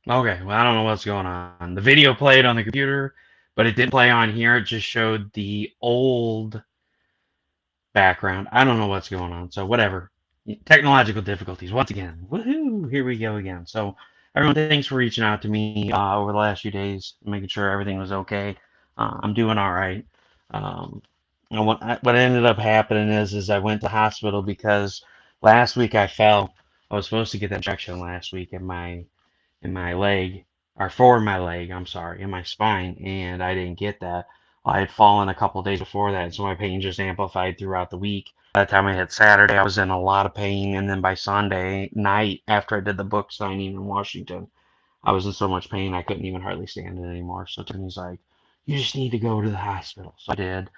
Okay, well, I don't know what's going on. The video played on the computer, but it didn't play on here. It just showed the old background. I don't know what's going on. So whatever. Technological difficulties once again. Woohoo! Here we go again. So everyone, thanks for reaching out to me over the last few days, making sure everything was okay. I'm doing all right. Um, and what ended up happening is I went to the hospital because last week I fell. I was supposed to get that injection last week in my leg, or for my leg, I'm sorry, in my spine, and I didn't get that. I had fallen a couple of days before that, so my pain just amplified throughout the week. By the time I hit Saturday, I was in a lot of pain, and then by Sunday night, after I did the book signing in Washington, I was in so much pain I couldn't even hardly stand it anymore. So Tiffany's like, "You just need to go to the hospital." So I did.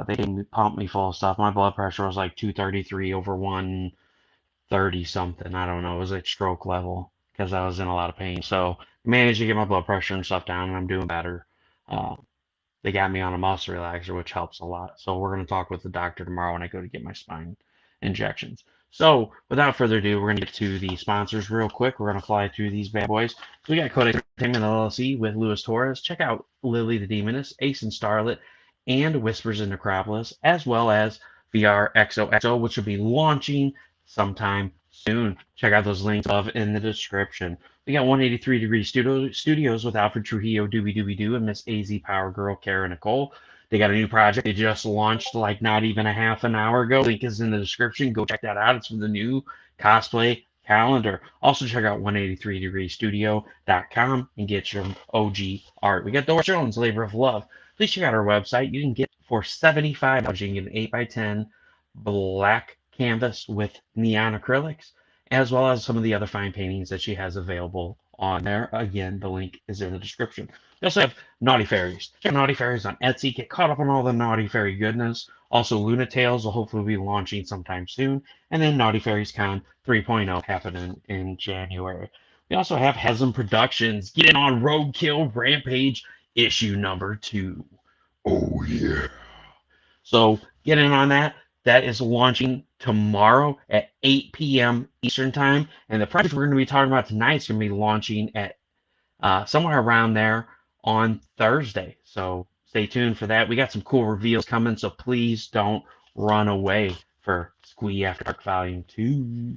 They pumped me full of stuff. My blood pressure was like 233 over 130 something. I don't know. It was like stroke level because I was in a lot of pain. So I managed to get my blood pressure and stuff down, and I'm doing better. Uh, they got me on a muscle relaxer, which helps a lot. So we're going to talk with the doctor tomorrow when I go to get my spine injections. So without further ado, we're going to get to the sponsors real quick. We're going to fly through these bad boys. So we got Codex Entertainment LLC with Luis Torres. Check out Lily the Demoness, Ace and Starlet, and Whispers in Necropolis, as well as VR XOXO, which will be launching sometime soon. Check out those links above in the description. We got 183 Degree Studios with Alfred Trujillo, Doobie Doobie Doo, and Miss AZ Power Girl, Kara Nicole. They got a new project they just launched like not even a half an hour ago. Link is in the description. Go check that out. It's from the new cosplay calendar. Also check out 183degreestudio.com and get your OG art. We got Doris Jones Labor of Love. Please check out our website. You can get for $75. You can get an 8x10 black canvas with neon acrylics, as well as some of the other fine paintings that she has available on there. Again, the link is in the description. We also have Naughty Fairies. Check out Naughty Fairies on Etsy. Get caught up on all the Naughty Fairy goodness. Also, Luna Tales will hopefully be launching sometime soon. And then Naughty Fairies Con 3.0 happening in January. We also have Hazzum Productions. Get in on Roadkill Rampage issue number 2. Oh, yeah. So get in on that. That is launching tomorrow at 8 p.m. Eastern Time. And the project we're going to be talking about tonight is going to be launching at somewhere around there on Thursday. So stay tuned for that. We got some cool reveals coming, so please don't run away for Squee After Dark Volume 2.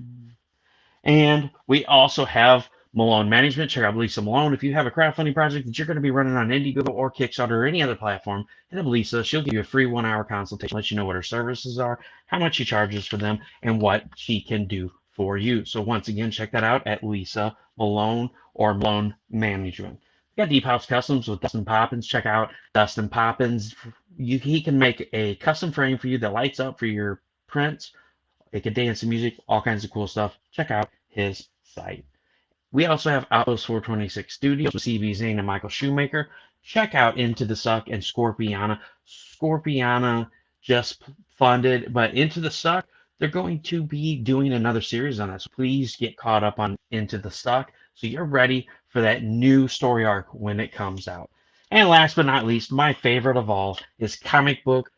And we also have Melone Management. Check out Lisa Malone. If you have a crowdfunding project that you're going to be running on Indiegogo or Kickstarter or any other platform, hit up Lisa. She'll give you a free 1-hour consultation, let you know what her services are, how much she charges for them, and what she can do for you. So once again, check that out at Lisa Malone or Melone Management. We got DPopp Customz with Dustin Poppins. Check out Dustin Poppins. He can make a custom frame for you that lights up for your prints. It can dance to music, all kinds of cool stuff. Check out his site. We also have Outpost 426 Studios with CB Zane and Michael Shoemaker. Check out Into the Suck and Scorpiana. Scorpiana just funded, but Into the Suck, they're going to be doing another series on that. So please get caught up on Into the Suck so you're ready for that new story arc when it comes out. And last but not least, my favorite of all is comic book.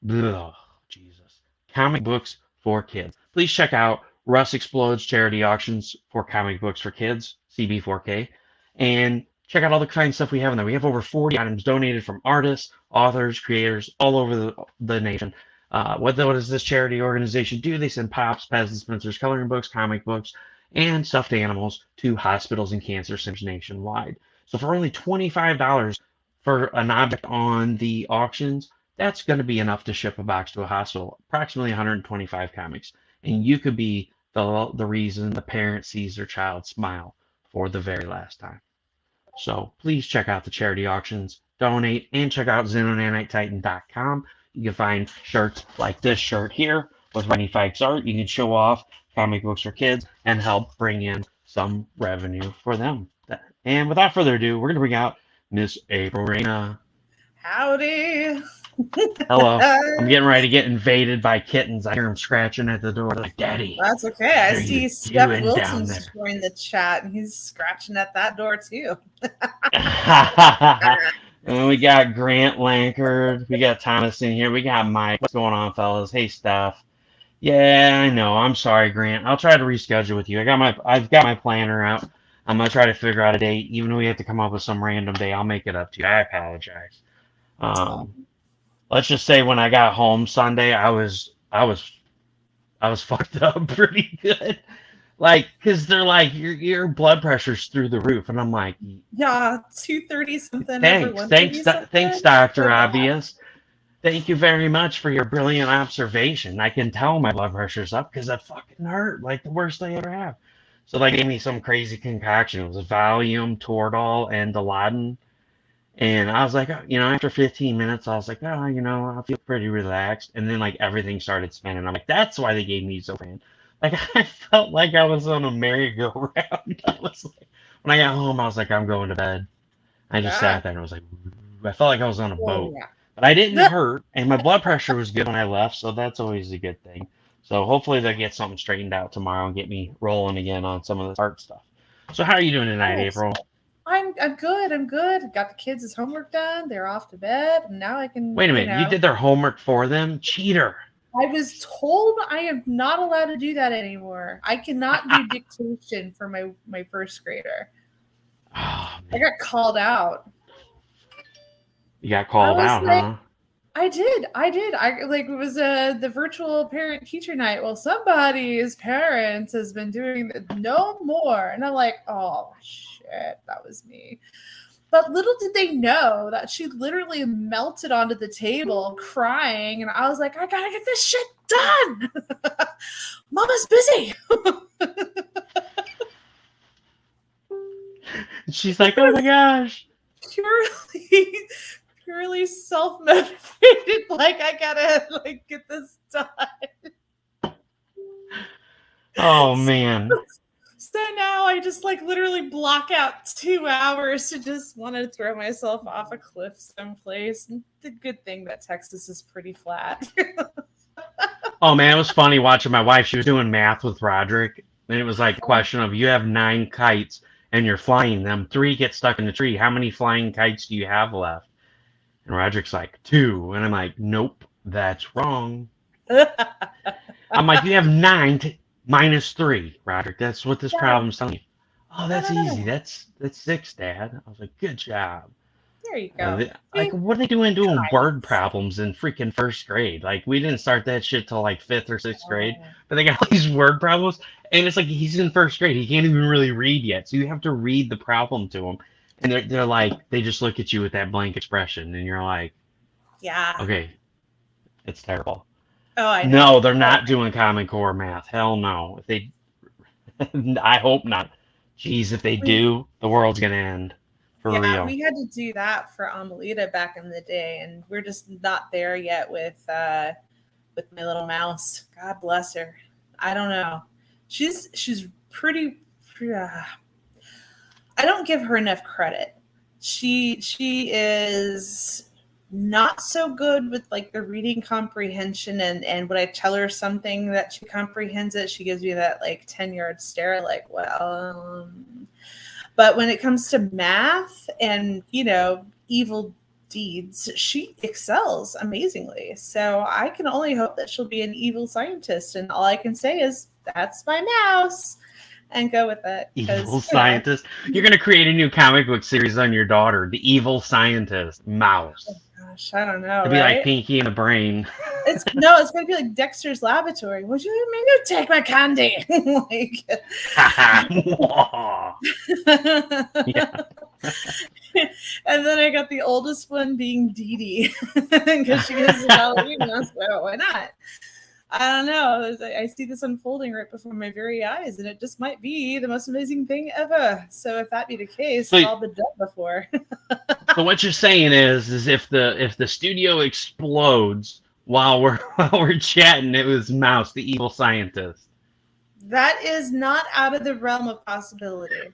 Ugh, Jesus. Comic books for kids. Please check out Russ Explodes charity auctions for comic books for kids, CB4K, and check out all the kind of stuff we have in there. We have over 40 items donated from artists, authors, creators all over the nation. What does this charity organization do? They send Pops, Pez dispensers, coloring books, comic books, and stuffed animals to hospitals and cancer centers nationwide. So for only $25 for an object on the auctions, that's going to be enough to ship a box to a hospital, approximately 125 comics. And you could be the reason the parent sees their child smile for the very last time. So please check out the charity auctions, donate, and check out XenonaniteTitan.com. You can find shirts like this shirt here with Rennie Fikes art. You can show off comic books for kids and help bring in some revenue for them. And without further ado, we're going to bring out Miss April Reina. Howdy. Hello. I'm getting ready to get invaded by kittens. I hear them scratching at the door like, Daddy. That's okay. I see Steph Wilson's Wilson's joined the chat, and he's scratching at that door too. And we got Grant Lankard. We got Thomas in here. We got Mike. What's going on, fellas? Hey, Steph. Yeah, I know. I'm sorry, Grant. I'll try to reschedule with you. I've got my planner out. I'm gonna try to figure out a date. Even if we have to come up with some random day, I'll make it up to you. I apologize. Oh, Let's just say when I got home Sunday, I was fucked up pretty good. Like, cause they're like your blood pressure's through the roof, and I'm like, yeah, 230 something over thanks, 130 something. thanks, Doctor So bad. Obvious. Thank you very much for your brilliant observation. I can tell my blood pressure's up because it fucking hurt like the worst I ever have. So they gave me some crazy concoction. It was Valium, Toradol, and Dilaudid. And I was like, after 15 minutes, I was like, I feel pretty relaxed. And then like everything started spinning. I'm like, that's why they gave me Zofran. Like I felt like I was on a merry-go-round. I was like, when I got home, I was like, I'm going to bed. I just Yeah. sat there and was like, I felt like I was on a boat. Yeah. But I didn't hurt, and my blood pressure was good when I left, so that's always a good thing. So hopefully they'll get something straightened out tomorrow and get me rolling again on some of the art stuff. So how are you doing tonight, April? I'm good. I'm good. Got the kids' homework done. They're off to bed, and now I can. Wait a minute, you did their homework for them? Cheater. I was told I am not allowed to do that anymore. I cannot do dictation for my first grader. Oh, I got called out. You got called out, like, huh? I did. It was the virtual parent teacher night. Well, somebody's parents has been doing no more, and I'm like, oh shit, that was me. But little did they know that she literally melted onto the table crying, and I was like, I gotta get this shit done. Mama's busy. She's like, oh my gosh. Purely self-motivated, like I gotta get this done. Oh man. So now I just literally block out 2 hours to just want to throw myself off a cliff someplace. And the good thing that Texas is pretty flat. Oh man, it was funny watching my wife. She was doing math with Roderick, and it was like a question of, you have 9 kites and you're flying them. 3 get stuck in the tree. How many flying kites do you have left? And Roderick's like, 2. And I'm like, nope, that's wrong. I'm like, you have 9 minus 3, Roderick. That's what this problem's telling you. Oh, that's easy. That's 6, Dad. I was like, good job. There you go. What are they doing word problems in freaking first grade? Like, we didn't start that shit till like 5th or 6th grade, but they got all these word problems, and it's like he's in first grade. He can't even really read yet, so you have to read the problem to him, and they're like, they just look at you with that blank expression, and you're like, yeah, okay, it's terrible. Oh, I know. No, they're not doing Common Core math. Hell no. If they, I hope not. Jeez, if they do, the world's gonna end. For real. We had to do that for Amelita back in the day, and we're just not there yet with my little mouse. God bless her. I don't know. She's pretty. I don't give her enough credit. She is not so good with the reading comprehension, and when I tell her something that she comprehends it, she gives me that 10-yard stare, well. But when it comes to math and evil deeds, she excels amazingly. So I can only hope that she'll be an evil scientist, and all I can say is that's my mouse, and go with it. Evil scientist. You're gonna create a new comic book series on your daughter, the evil scientist mouse. Oh gosh, I don't know. It'd be like Pinky in the Brain. It's gonna be like Dexter's Laboratory. Would you maybe take my candy? Yeah. And then I got the oldest one being Dee Dee because she is a Halloween mask. Well, why not? I don't know. I see this unfolding right before my very eyes, and it just might be the most amazing thing ever. So if that be the case, it's all been done before. So what you're saying is if the studio explodes while we're chatting, it was Mouse, the evil scientist. That is not out of the realm of possibility.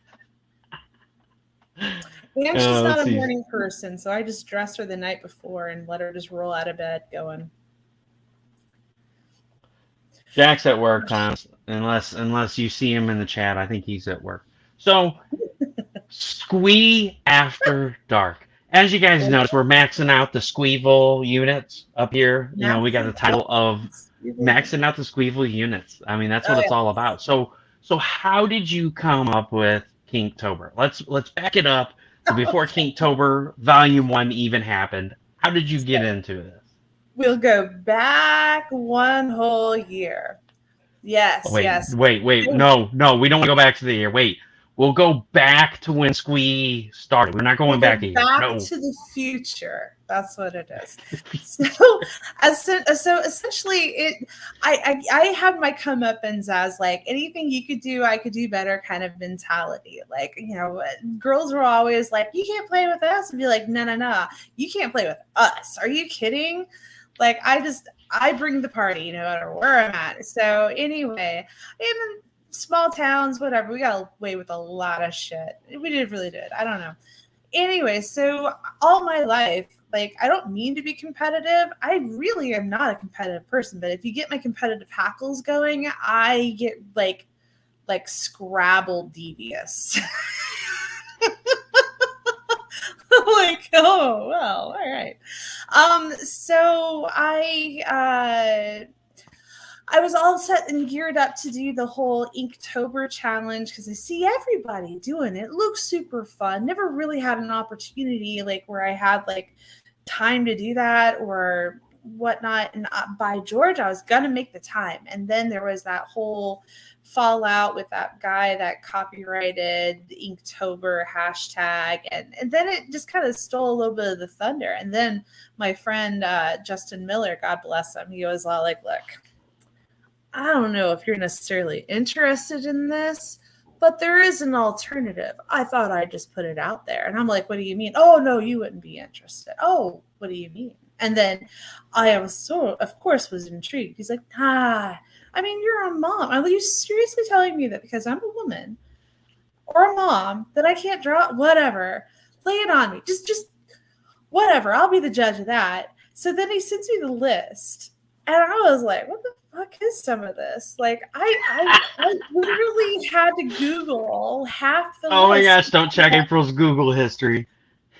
And she's not a morning person, so I just dressed her the night before and let her just roll out of bed going. Jack's at work, Thomas. Unless you see him in the chat, I think he's at work. So, Squee After Dark. As you guys notice, we're maxing out the Squeeeville units up here. We got the title of maxing out the Squeeeville units. I mean, that's what it's all about. So how did you come up with Kinktober. Let's back it up to before Kinktober Volume 1 even happened. How did you get into this? We'll go back one whole year. Yes, Wait, yes. wait. No, we don't want to go back to the year. Wait, we'll go back to when Squee started. We're not going back a year. Back No. to the future. That's what it is. So essentially, I have my comeuppance as like anything you could do, I could do better kind of mentality. Like, you know, girls were always like, you can't play with us, and be like, no, you can't play with us. Are you kidding? Like, I bring the party no matter where I'm at. So anyway, in small towns, whatever, we got away with a lot of shit. We really did. I don't know. Anyway, so all my life, like, I don't mean to be competitive. I really am not a competitive person, but if you get my competitive hackles going, I get like Scrabble devious. Like, oh well, all right. So I was all set and geared up to do the whole Inktober challenge because I see everybody doing it. It looks super fun. Never really had an opportunity like where I had like time to do that or whatnot. And by George, I was gonna make the time. And then there was that whole fallout with that guy that copyrighted the Inktober hashtag, and then it just kind of stole a little bit of the thunder. And then my friend Justin Miller, God bless him, he was all like, look, I don't know if you're necessarily interested in this, but there is an alternative. I thought I'd just put it out there. And I'm like, what do you mean? Oh, no, you wouldn't be interested. Oh, what do you mean? And then I was of course, was intrigued. He's like, I mean, you're a mom. Are you seriously telling me that because I'm a woman or a mom that I can't draw? Whatever. Lay it on me. Just whatever. I'll be the judge of that. So then he sends me the list. And I was like, what the fuck is some of this? Like, I literally had to Google half the list. Oh my gosh, don't check April's Google history.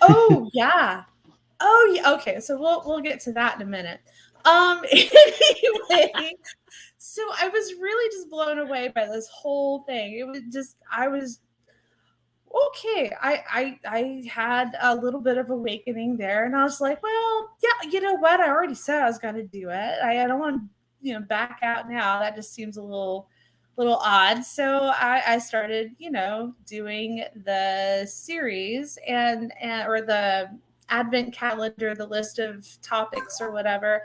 Oh, yeah. Oh, yeah. Okay, so we'll get to that in a minute. Anyway, so I was really just blown away by this whole thing. It was just, I was okay. I had a little bit of awakening there, and I was like, well, yeah, you know what? I already said I was going to do it. I don't want to, back out now. That just seems a little odd. So I started, doing the series and or the advent calendar, the list of topics or whatever.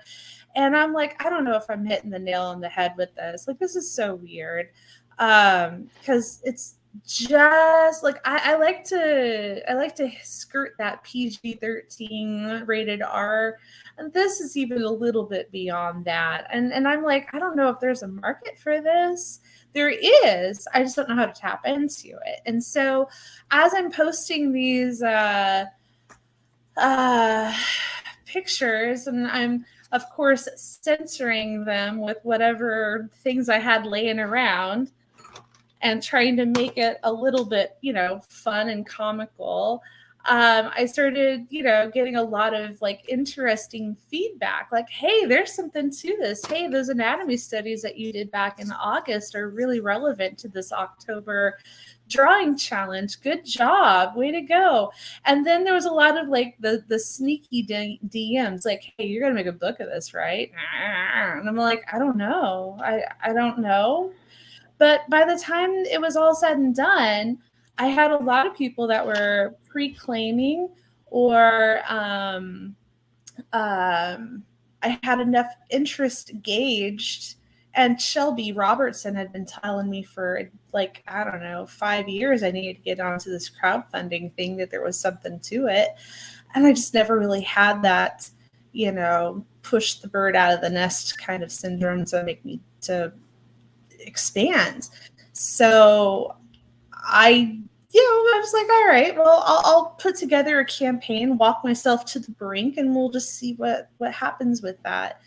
And I'm like, I don't know if I'm hitting the nail on the head with this. Like, this is so weird. Because it's just like I like to skirt that PG-13 rated R. And this is even a little bit beyond that. And I'm like, I don't know if there's a market for this. There is. I just don't know how to tap into it. And so as I'm posting these pictures, and I'm of course censoring them with whatever things I had laying around and trying to make it a little bit, fun and comical. I started, getting a lot of like interesting feedback, like, hey, there's something to this. Hey, those anatomy studies that you did back in August are really relevant to this October drawing challenge. Good job. Way to go. And then there was a lot of like the sneaky DMs, like, hey, you're going to make a book of this, right? And I'm like, I don't know. I don't know. But by the time it was all said and done, I had a lot of people that were pre-claiming, or I had enough interest gauged. And Shelby Robertson had been telling me for like, I don't know, 5 years I needed to get onto this crowdfunding thing, that there was something to it. And I just never really had that, push the bird out of the nest kind of syndrome to make me to expand. So I was like, all right, well, I'll put together a campaign, walk myself to the brink, and we'll just see what happens with that.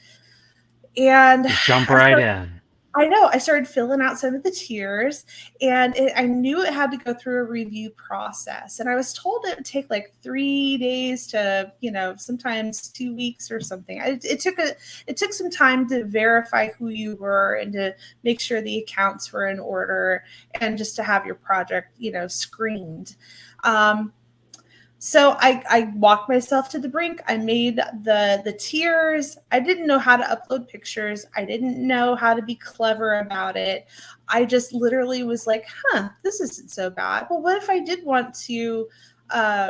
And just jump right in. I know. I started filling out some of the tiers, and I knew it had to go through a review process. And I was told it would take like 3 days to, sometimes 2 weeks or something. It took some time to verify who you were and to make sure the accounts were in order, and just to have your project, screened. So I walked myself to the brink. I made the tiers. I didn't know how to upload pictures. I didn't know how to be clever about it. I just literally was like, this isn't so bad. Well, what if I did want to,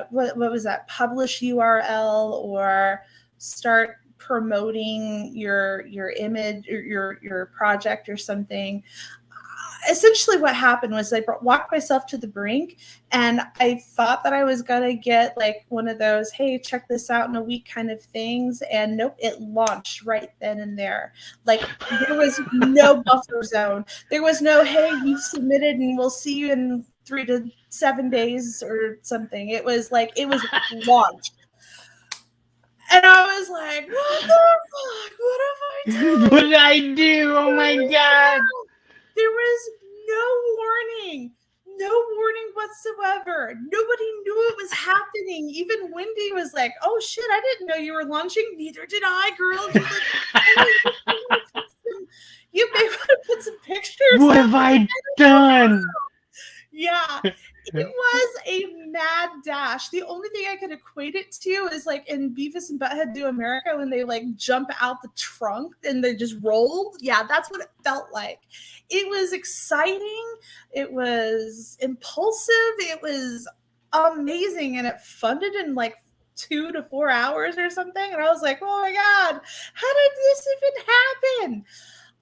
what was that, publish URL or start promoting your image or your project or something? Essentially what happened was I walked myself to the brink, and I thought that I was going to get like one of those, hey, check this out in a week kind of things. And nope, it launched right then and there. Like there was no buffer zone. There was no, hey, you've submitted and we'll see you in 3 to 7 days or something. It was like, it was launched. And I was like, what the fuck? What have I done? What did I do? Oh my God. There was no warning whatsoever. Nobody knew it was happening. Even Wendy was like, oh shit, I didn't know you were launching. Neither did I, girl. She's like, you may want to put some pictures. What have I done? Yeah, it was a mad dash. The only thing I could equate it to is like in Beavis and Butthead Do America when they like jump out the trunk and they just rolled. Yeah, that's what it felt like. It was exciting. It was impulsive. It was amazing. And it funded in like 2 to 4 hours or something. And I was like, oh my God, how did this even happen?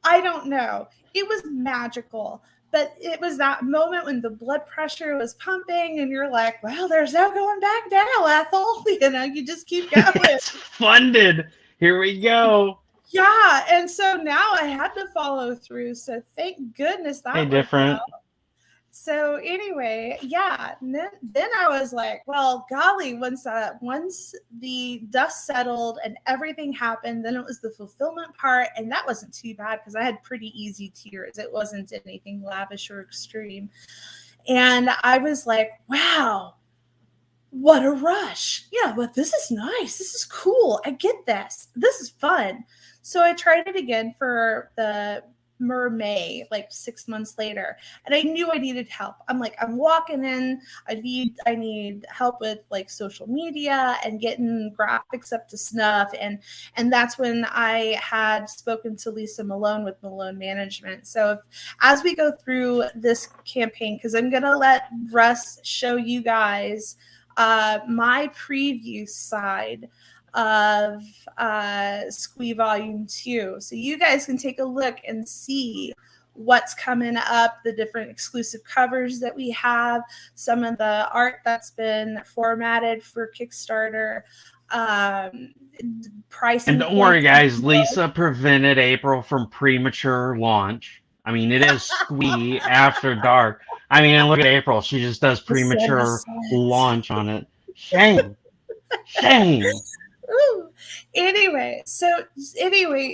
I don't know. It was magical. But it was that moment when the blood pressure was pumping and you're like, well, there's no going back now, Ethel. You just keep going. It's funded. Here we go. Yeah. And so now I had to follow through. So thank goodness that worked different. out. So anyway, yeah, then I was like, well, golly, once the dust settled and everything happened, then it was the fulfillment part. And that wasn't too bad because I had pretty easy tiers. It wasn't anything lavish or extreme. And I was like, wow, what a rush. Yeah, but this is nice. This is cool. I get this. This is fun. So I tried it again for the May, like 6 months later, and I knew I needed help. I'm like, I'm walking in. I need help with like social media and getting graphics up to snuff, and that's when I had spoken to Lisa Melone with Melone Management. So as we go through this campaign, because I'm gonna let Russ show you guys my preview side of Squee Volume 2. So you guys can take a look and see what's coming up, the different exclusive covers that we have, some of the art that's been formatted for Kickstarter, pricing. And don't worry, guys, Lisa prevented April from premature launch. I mean, it is Squee After Dark. I mean, look at April. She just does premature launch on it. Shame. Shame. Ooh. Anyway,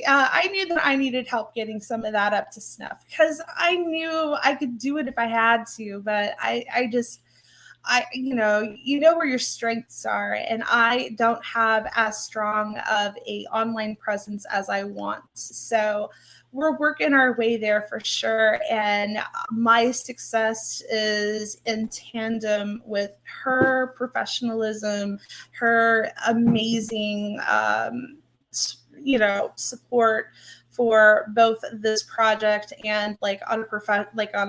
I knew that I needed help getting some of that up to snuff because I knew I could do it if I had to, but I you know where your strengths are, and I don't have as strong of a online presence as I want. So we're working our way there for sure. And my success is in tandem with her professionalism, her amazing, support for both this project and like on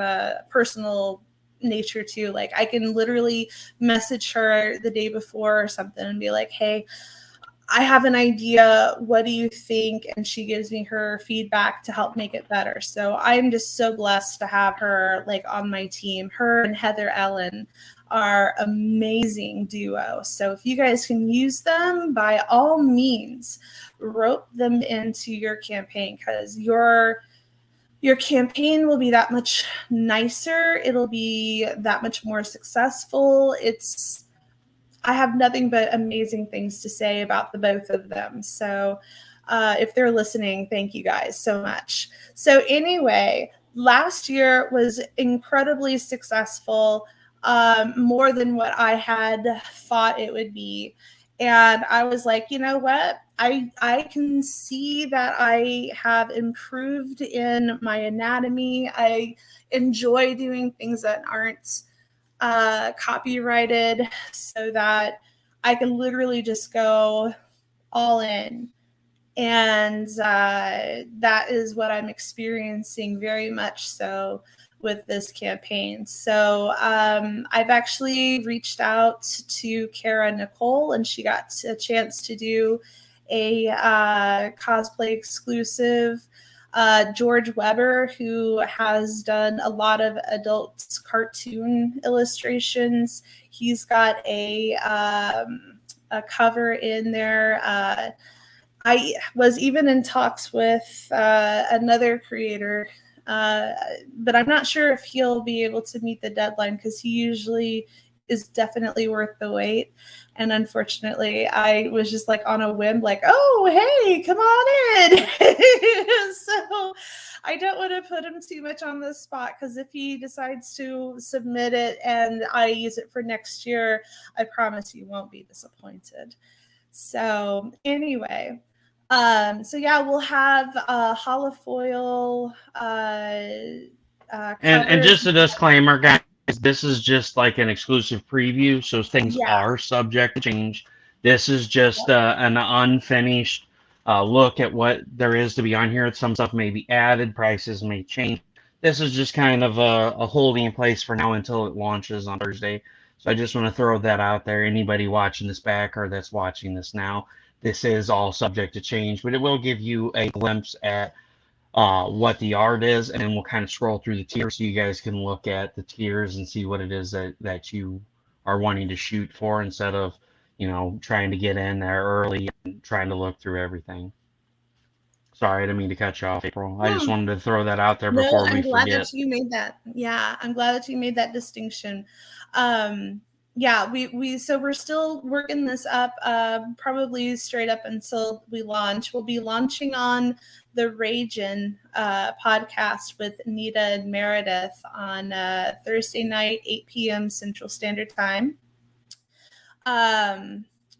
a personal nature too. Like I can literally message her the day before or something and be like, hey, I have an idea. What do you think? And she gives me her feedback to help make it better. So I'm just so blessed to have her like on my team. Her and Heather Ellen are amazing duo. So if you guys can use them, by all means, rope them into your campaign, because your campaign will be that much nicer. It'll be that much more successful. I have nothing but amazing things to say about the both of them. So If they're listening, thank you guys so much. So anyway, last year was incredibly successful, more than what I had thought it would be. And I was like, you know what? I can see that I have improved in my anatomy. I enjoy doing things that aren't copyrighted, so that I can literally just go all in. And that is what I'm experiencing very much so with this campaign. So I've actually reached out to Kara Nicole, and she got a chance to do a cosplay exclusive. George Weber, who has done a lot of adult cartoon illustrations, he's got a cover in there. I was even in talks with another creator, but I'm not sure if he'll be able to meet the deadline, because he usually is definitely worth the wait. And unfortunately, I was just like on a whim, like, oh, hey, come on in. So I don't want to put him too much on the spot, because if he decides to submit it and I use it for next year, I promise you won't be disappointed. So anyway, so yeah, we'll have holofoil And covers. just a disclaimer, guys, this is just like an exclusive preview, so things Yeah. are subject to change. This is just an unfinished look at what there is to be on here. Some stuff may be added, prices may change. This is just kind of a holding place for now until it launches on Thursday. So I just want to throw that out there. Anybody watching this back or that's watching this now, this is all subject to change, but it will give you a glimpse at what the art is, and then we'll kind of scroll through the tiers so you guys can look at the tiers and see what it is that you are wanting to shoot for, instead of, trying to get in there early and trying to look through everything. Sorry, I didn't mean to cut you off, April. I just wanted to throw that out there No, before I'm we glad forget. that you made that. Yeah, I'm glad that you made that distinction. Yeah, so we're still working this up, probably straight up until we launch. We'll be launching on the Ragin podcast with Nita and Meredith on Thursday night, 8 p.m. Central Standard Time.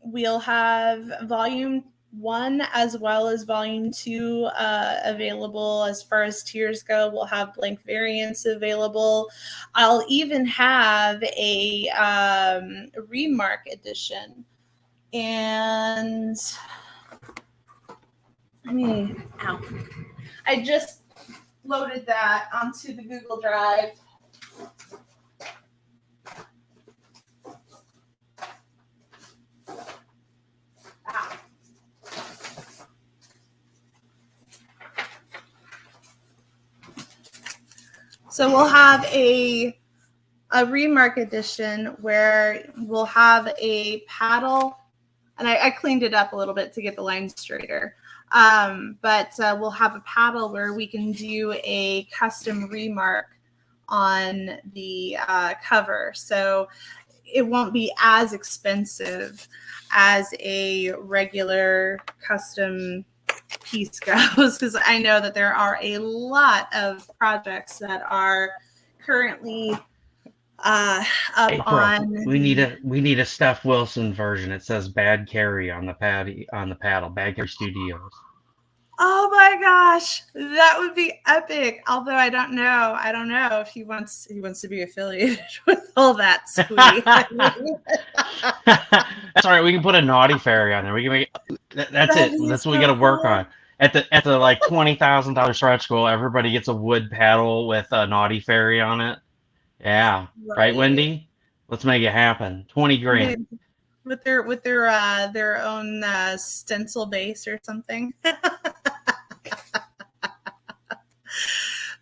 We'll have volume 1 as well as volume 2 available. As far as tiers go, we'll have blank variants available. I'll even have a remark edition. And I just loaded that onto the Google Drive. So we'll have a remark edition where we'll have a paddle, and I cleaned it up a little bit to get the line straighter. But we'll have a paddle where we can do a custom remark on the cover. So it won't be as expensive as a regular custom piece goes, because I know that there are a lot of projects that are currently up April, on. we need a Steph Wilson version. It says Bad Carry on the paddle. Bad Carry Studios. Oh my gosh, that would be epic. Although I don't know if he wants to be affiliated with all that Squee. That's all right. We can put a naughty fairy on there. We can make that's it. That's what we got to work on. At the like $20,000 stretch goal, everybody gets a wood paddle with a naughty fairy on it. Yeah, right, Wendy. Let's make it happen. 20 grand with their own stencil base or something.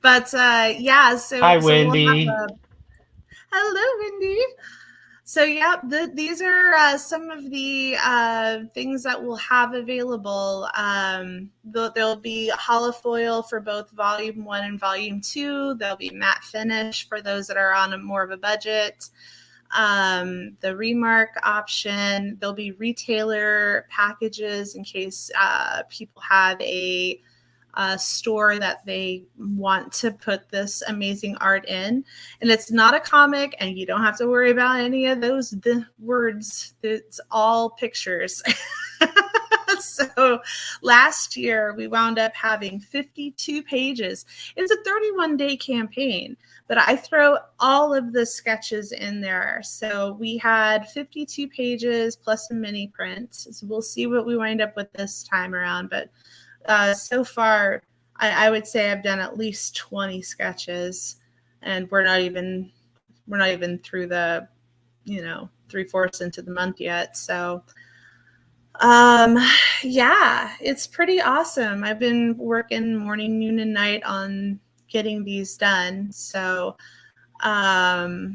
But yeah, so hi, Wendy. Hello, Wendy. So yeah, these are some of the things that we'll have available. There'll be holofoil for both Volume 1 and Volume 2. There'll be matte finish for those that are on more of a budget. the remark option. There'll be retailer packages in case people have a store that they want to put this amazing art in. And it's not a comic, and you don't have to worry about any of the words. It's all pictures. So last year we wound up having 52 pages. It's a 31-day campaign, but I throw all of the sketches in there. So we had 52 pages plus a mini print. So we'll see what we wind up with this time around. But so far, I would say I've done at least 20 sketches, and we're not even through the, 3/4 into the month yet. So yeah, it's pretty awesome. I've been working morning, noon, and night on getting these done. So, and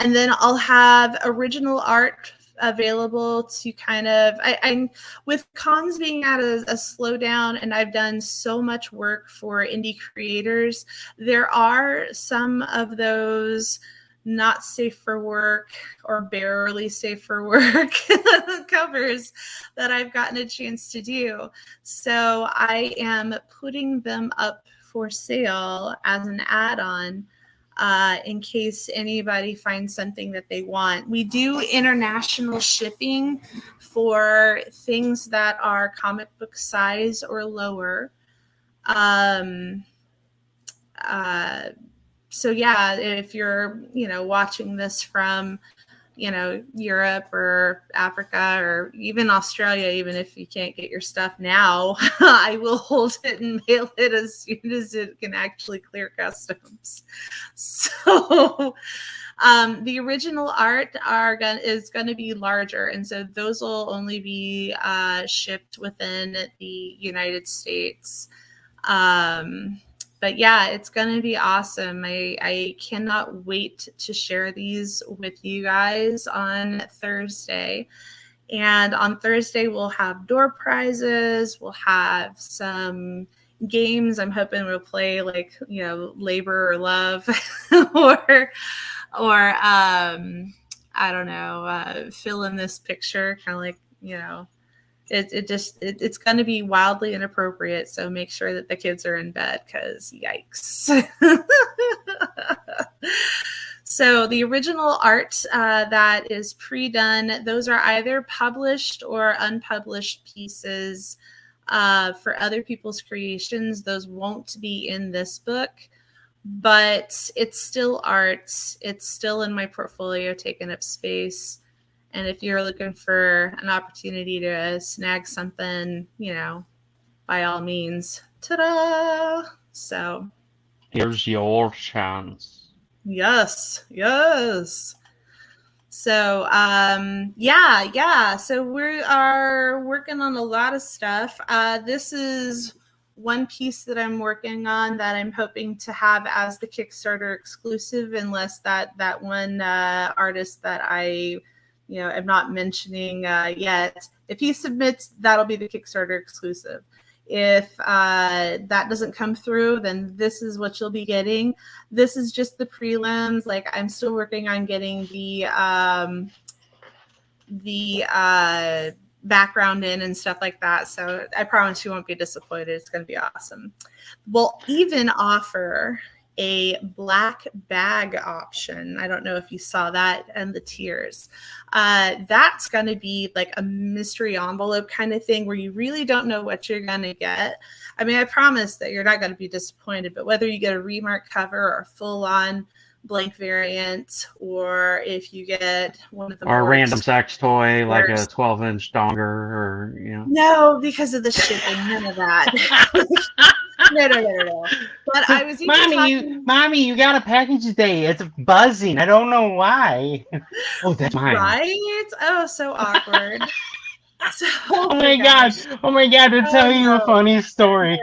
then I'll have original art available to kind of, I'm with cons being at a slowdown, and I've done so much work for indie creators. There are some of those not safe for work or barely safe for work covers that I've gotten a chance to do. So I am putting them up for sale as an add-on in case anybody finds something that they want. We do international shipping for things that are comic book size or lower. So yeah, if you're, watching this from, Europe or Africa or even Australia, even if you can't get your stuff now, I will hold it and mail it as soon as it can actually clear customs. So the original art is going to be larger, and so those will only be shipped within the United States. But yeah, it's going to be awesome. I cannot wait to share these with you guys on Thursday. And on Thursday, we'll have door prizes. We'll have some games. I'm hoping we'll play Labor or Love or I don't know, fill in this picture, kind of like, it's going to be wildly inappropriate. So make sure that the kids are in bed, because yikes. So the original art that is pre-done, those are either published or unpublished pieces for other people's creations. Those won't be in this book, but it's still art. It's still in my portfolio, taking up space. And if you're looking for an opportunity to snag something, by all means, ta-da! So here's your chance. Yes. So yeah. So we are working on a lot of stuff. This is one piece that I'm working on that I'm hoping to have as the Kickstarter exclusive, unless that one artist that I I'm not mentioning yet, if he submits, that'll be the Kickstarter exclusive. If that doesn't come through, then this is what you'll be getting. This is just the prelims. Like, I'm still working on getting the background in and stuff like that. So I promise you won't be disappointed. It's going to be awesome. We'll even offer a black bag option. I don't know if you saw that, and the tiers. That's going to be like a mystery envelope kind of thing where you really don't know what you're going to get. I mean, I promise that you're not going to be disappointed, but whether you get a remark cover or a full-on blank variant, or if you get one of the or a random sex toy like a 12-inch donger, or No, because of the shipping, none of that. No. But I was Mommy, you got a package today. It's buzzing. I don't know why. Oh, that's mine. Right? Oh, so awkward. Oh my god. To tell you a funny story.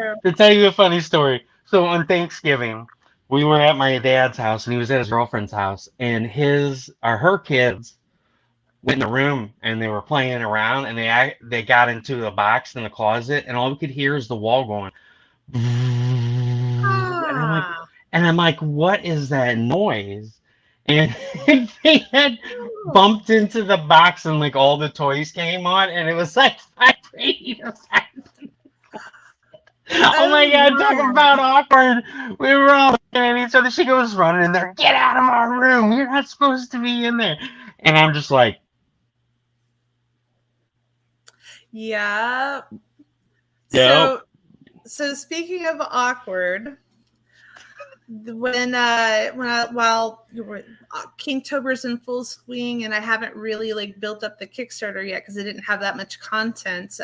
So on Thanksgiving, we were at my dad's house, and he was at his girlfriend's house, and her kids went in the room, and they were playing around, and they got into a box in the closet, and all we could hear is the wall going. And I'm like, what is that noise? and they had bumped into the box and like all the toys came on, and it was like vibrating. Oh Oh my god, talk my. about awkward. We were all looking at each other. She goes running in there, get out of our room. You're not supposed to be in there. And I'm just like, Yeah. yep. So speaking of awkward, while Kingtober's in full swing and I haven't really like built up the Kickstarter yet because I didn't have that much content,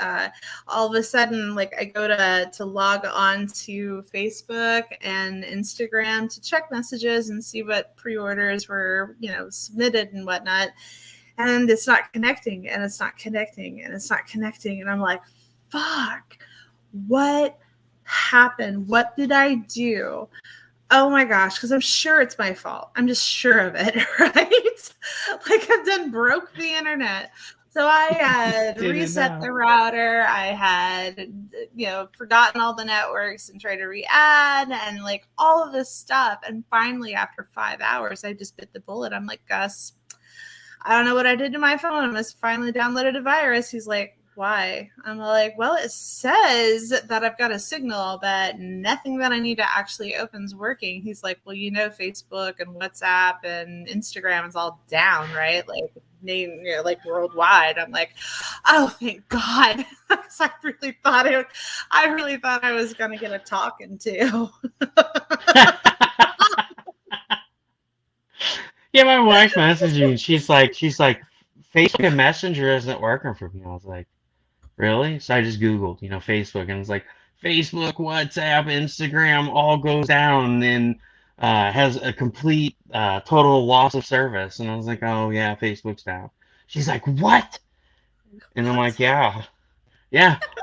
all of a sudden like I go to log on to Facebook and Instagram to check messages and see what pre-orders were submitted and whatnot, and it's not connecting and it's not connecting and it's not connecting, and I'm like, fuck, what happened? What did I do? Oh my gosh, because I'm sure it's my fault. I'm just sure of it, right? Like I've done broke the internet. So I had reset the router. I had, forgotten all the networks and tried to re-add and like all of this stuff. And finally, after 5 hours, I just bit the bullet. I'm like, Gus, I don't know what I did to my phone. I must finally downloaded a virus. He's like, why? I'm like, well, it says that I've got a signal, but nothing that I need to actually open is working. He's like, well, Facebook and WhatsApp and Instagram is all down, right? Like like worldwide. I'm like, oh, thank God. Because I really thought I was gonna get a talking to. Yeah, my wife messaged me and she's like, Facebook and Messenger isn't working for me. I was like, really? So I just Googled, Facebook, and it's like Facebook, WhatsApp, Instagram all goes down and has a complete total loss of service. And I was like, oh yeah, Facebook's down. She's like, what? And I'm like, yeah.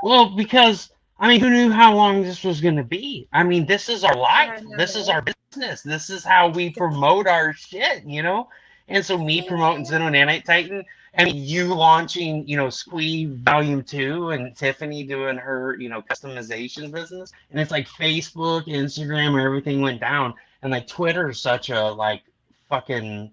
Well, because I mean, who knew how long this was going to be? I mean, this is our life. This is our business. This is how we promote our shit, And so me promoting Xeno Nanite Titan, I mean, you launching, Squee Volume 2 and Tiffany doing her, customization business. And it's like Facebook, Instagram, everything went down. And like Twitter is such a like fucking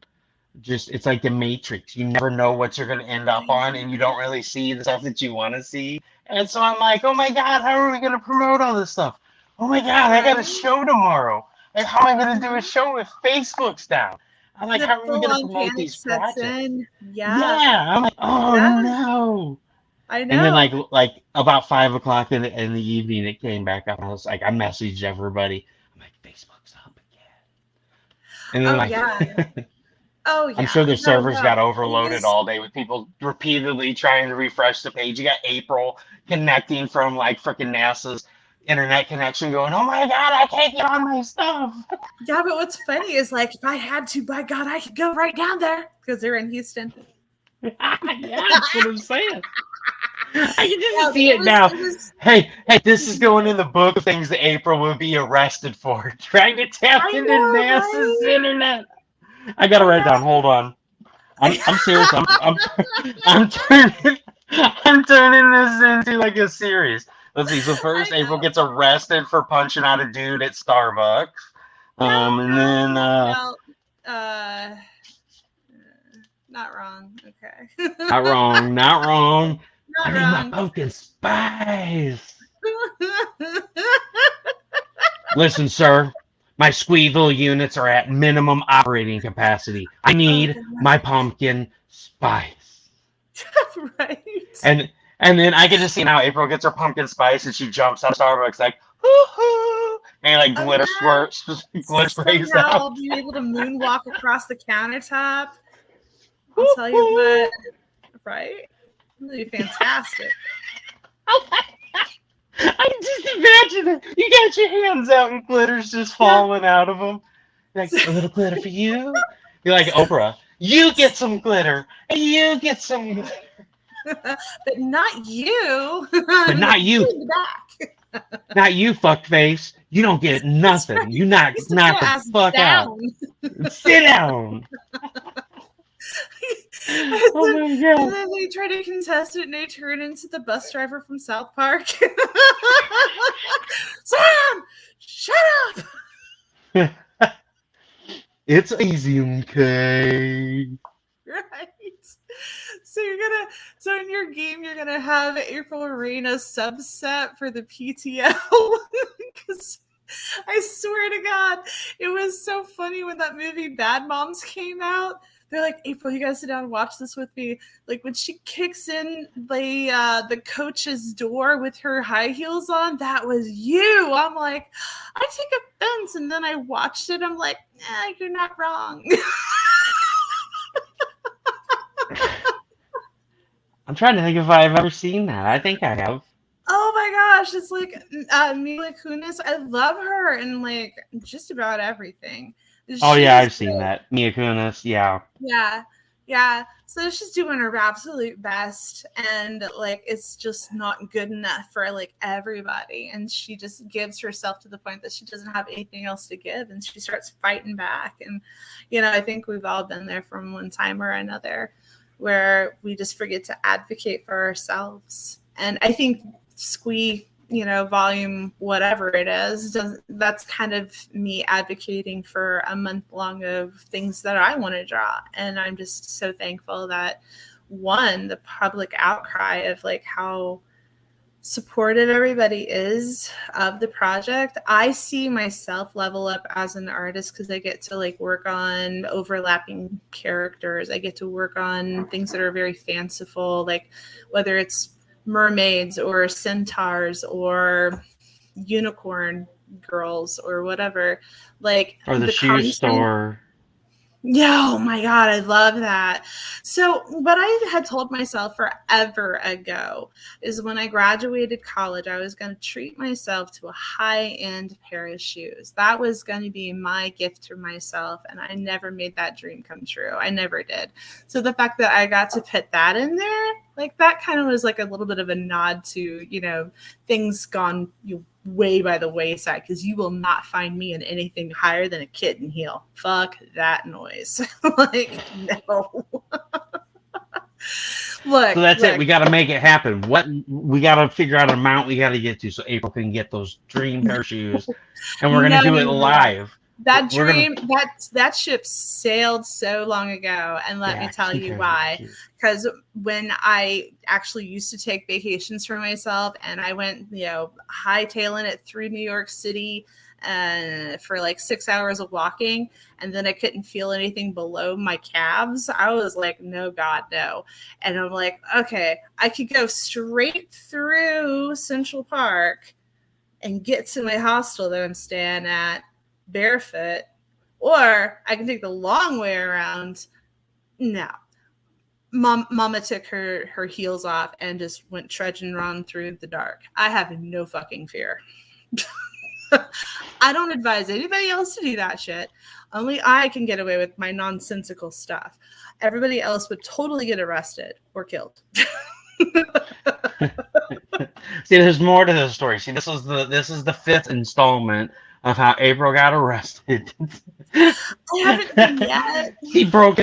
just, it's like the Matrix. You never know what you're going to end up on, and you don't really see the stuff that you want to see. And so I'm like, oh my God, how are we going to promote all this stuff? Oh my God, I got a show tomorrow. Like, how am I going to do a show if Facebook's down? I'm like, how are we going to promote these projects? Yeah. I'm like, oh no. I know. And then like about 5 o'clock in the evening, it came back up. I was like, I messaged everybody. I'm like, Facebook's up again. And then oh yeah. I'm sure their servers got overloaded all day with people repeatedly trying to refresh the page. You got April connecting from like freaking NASA's internet connection going, oh my God, I can't get on my stuff. Yeah, but what's funny is like, if I had to, by God, I could go right down there because they're in Houston. Yeah, that's what I'm saying. I can just see it now. Hey, this is going in the book of things that April will be arrested for. Trying to tap into NASA's internet. I gotta write it down. Hold on. I'm serious. I'm turning this into like a series. Let's see. So first, April gets arrested for punching out a dude at Starbucks. And then not wrong. Okay. Not wrong. Not wrong. I need my pumpkin spice. Listen, sir. My Squeeeville units are at minimum operating capacity. I need my pumpkin spice. Right. And then I can just see now April gets her pumpkin spice and she jumps out of Starbucks like, hoo-hoo, and like glitter glitter sprays out. I'll be able to moonwalk across the countertop. I'll tell you what, right? That'll be fantastic. I can just imagine it. You got your hands out and glitter's just falling out of them. Like, a little glitter for you. You're like Oprah. You get some glitter. And you get some glitter. But not you. But not you. Not you, fuckface. You don't get nothing. Right. You knock the fuck out. Sit down. Oh my God. And then they try to contest it and they turn into the bus driver from South Park. Sam, shut up. It's easy, okay? Right. So in your game you're gonna have April Arena subset for the PTO. Because I swear to God, it was so funny when that movie Bad Moms came out. They're like, April, you gotta sit down and watch this with me. Like when she kicks in the coach's door with her high heels on, that was you. I'm like, I take offense, and then I watched it. I'm like, you're not wrong. I'm trying to think if I've ever seen that. I think I have. Oh my gosh, it's like Mila Kunis. I love her in like just about everything. Oh yeah, She's I've seen that. Mila Kunis, yeah. Yeah. So she's doing her absolute best, and like it's just not good enough for like everybody. And she just gives herself to the point that she doesn't have anything else to give, and she starts fighting back. And I think we've all been there from one time or another, where we just forget to advocate for ourselves. And I think Squee, volume whatever it is, that's kind of me advocating for a month long of things that I want to draw. And I'm just so thankful that the public outcry of like how supportive everybody is of the project. I see myself level up as an artist because I get to like work on overlapping characters. I get to work on things that are very fanciful, like whether it's mermaids or centaurs or unicorn girls or whatever, like or the shoe store. Yeah, oh my God, I love that. So what I had told myself forever ago is when I graduated college, I was going to treat myself to a high-end pair of shoes. That was going to be my gift to myself, and I never made that dream come true. I never did. So the fact that I got to put that in there, like that kind of was like a little bit of a nod to, things gone way by the wayside, because you will not find me in anything higher than a kitten heel. Fuck that noise. Like, no. Look, so that's it. We got to make it happen. What we got to figure out an amount we got to get to so April can get those dream pair of shoes, and we're gonna do it live. That dream, that ship sailed so long ago, and let me tell you why. Because when I actually used to take vacations for myself, and I went, hightailing it through New York City, for like 6 hours of walking, and then I couldn't feel anything below my calves, I was like, no, God, no. And I'm like, okay, I could go straight through Central Park and get to my hostel that I'm staying at barefoot, or I can take the long way around. No. Mama took her heels off and just went trudging around through the dark. I have no fucking fear. I don't advise anybody else to do that shit. Only I can get away with my nonsensical stuff. Everybody else would totally get arrested or killed. See, there's more to this story. See, this is the fifth installment of how April got arrested. I haven't yet. She broke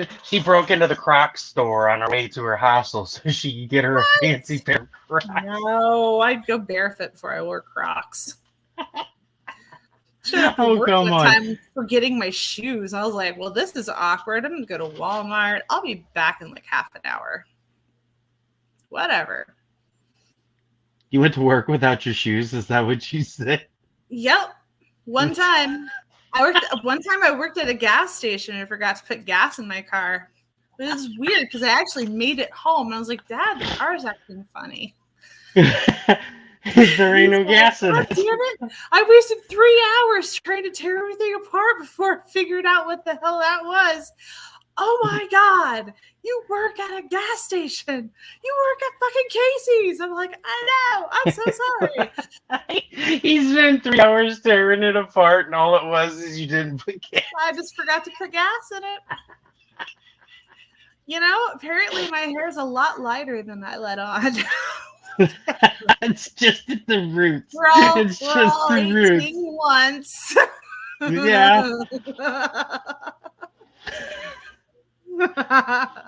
into the Crocs store on her way to her hostel so she could get her a fancy pair of Crocs. No, I'd go barefoot before I wore Crocs. Oh, come on. Time forgetting my shoes. I was like, well, this is awkward. I'm going to go to Walmart. I'll be back in like half an hour. Whatever. You went to work without your shoes? Is that what you said? Yep. One time I worked at a gas station and forgot to put gas in my car. It was weird because I actually made it home. And I was like, Dad, the car's acting funny. There ain't no gas in it. Damn it. I wasted 3 hours trying to tear everything apart before I figured out what the hell that was. Oh my God, you work at a gas station. You work at fucking Casey's. I'm like, I know. I'm so sorry. He spent 3 hours tearing it apart, and all it was is you didn't put gas. I just forgot to put gas in it. Apparently my hair is a lot lighter than I let on. It's just at the roots. We're all the roots. Once. Yeah.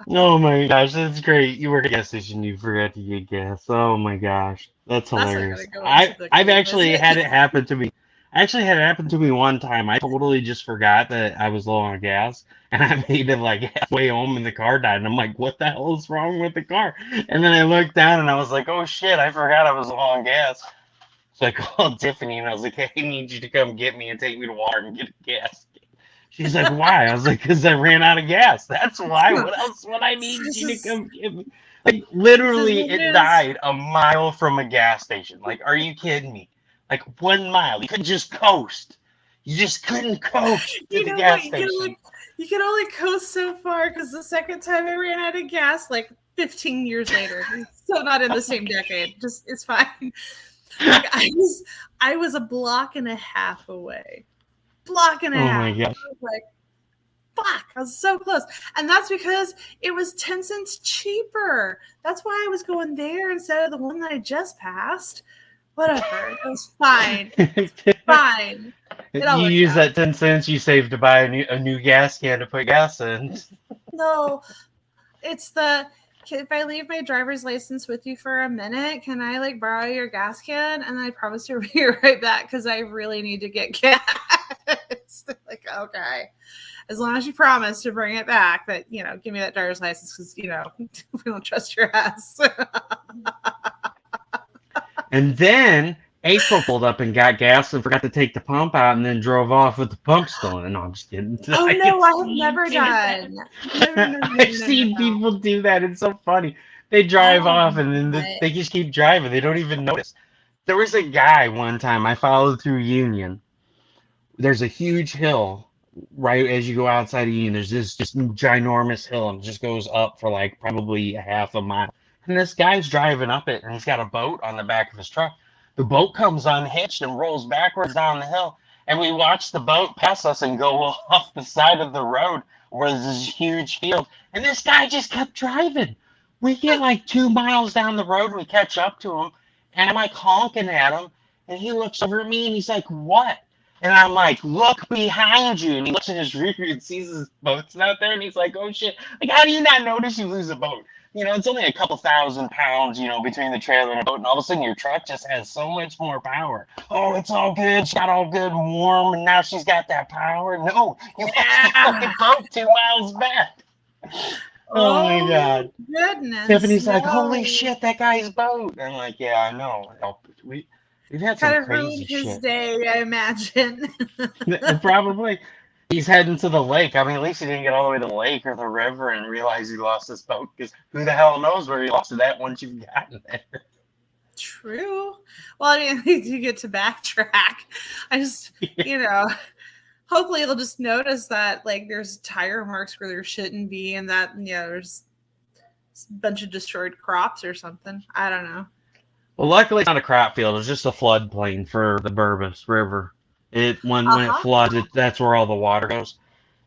Oh my gosh, that's great. You work at a gas station, you forgot to get gas. Oh my gosh, that's hilarious. I've actually had it happen to me. Actually had it happen to me one time. I totally just forgot that I was low on gas, and I made it like halfway home and the car died. And I'm like, what the hell is wrong with the car? And then I looked down and I was like, oh shit, I forgot I was low on gas. So I called Tiffany and I was like, hey, I need you to come get me and take me to Walmart and get a gas. She's like, why? I was like, because I ran out of gas. That's why. What else would I need This you to is come get me? Like, this is literally, what it it is. died a mile from a gas station. Like, are you kidding me? Like, 1 mile. You couldn't just coast. You just couldn't coast to You the know what? gas station. You can only coast so far because the second time I ran out of gas, like 15 years later, it's still not in the same decade. Just it's fine. Like I was a block and a half away. Block and a Oh my half. I gosh. was like, fuck, I was so close. And that's because it was 10 cents cheaper. That's why I was going there instead of the one that I just passed. Whatever. It was fine. Fine. It all You worked use out. that 10 cents you saved to buy a new gas can to put gas in. No, it's the if I leave my driver's license with you for a minute, can I like borrow your gas can? And I promise to be right back because I really need to get gas. Like, okay. As long as you promise to bring it back, but give me that driver's license because we don't trust your ass. And then April pulled up and got gas and forgot to take the pump out and then drove off with the pump still in. No, I'm just kidding. Oh I no, can I have see never you done. I've seen No. people do that. It's so funny. They I drive will off and then not. they just keep driving. They don't even notice. There was a guy one time I followed through Union. There's a huge hill right as you go outside of Union. There's this just ginormous hill and it just goes up for like probably a half a mile. And this guy's driving up it and he's got a boat on the back of his truck. The boat comes unhitched and rolls backwards down the hill. And we watch the boat pass us and go off the side of the road where there's this huge field. And this guy just kept driving. We get like 2 miles down the road, we catch up to him, and I'm like honking at him. And he looks over at me and he's like, what? And I'm like, look behind you. And he looks in his rear and sees his boat's not there. And he's like, oh shit. Like, how do you not notice you lose a boat? It's only a couple thousand pounds, between the trailer and the boat. And all of a sudden your truck just has so much more power. Oh, it's all good. She got all good and warm. And now she's got that power. No, you have the boat 2 miles back. Oh my God. Goodness. Tiffany's like, No. holy shit, that guy's boat. And I'm like, yeah, I know. We've had some Kind of crazy ruined his shit. day, I imagine. Probably. He's heading to the lake. I mean, at least he didn't get all the way to the lake or the river and realize he lost his boat, because who the hell knows where he lost it at once you've gotten there. True. Well, I mean, you get to backtrack. I just, hopefully they'll just notice that like there's tire marks where there shouldn't be, and that there's a bunch of destroyed crops or something. I don't know. Well, luckily it's not a crop field. It's just a floodplain for the Burbus River. When it floods, that's where all the water goes.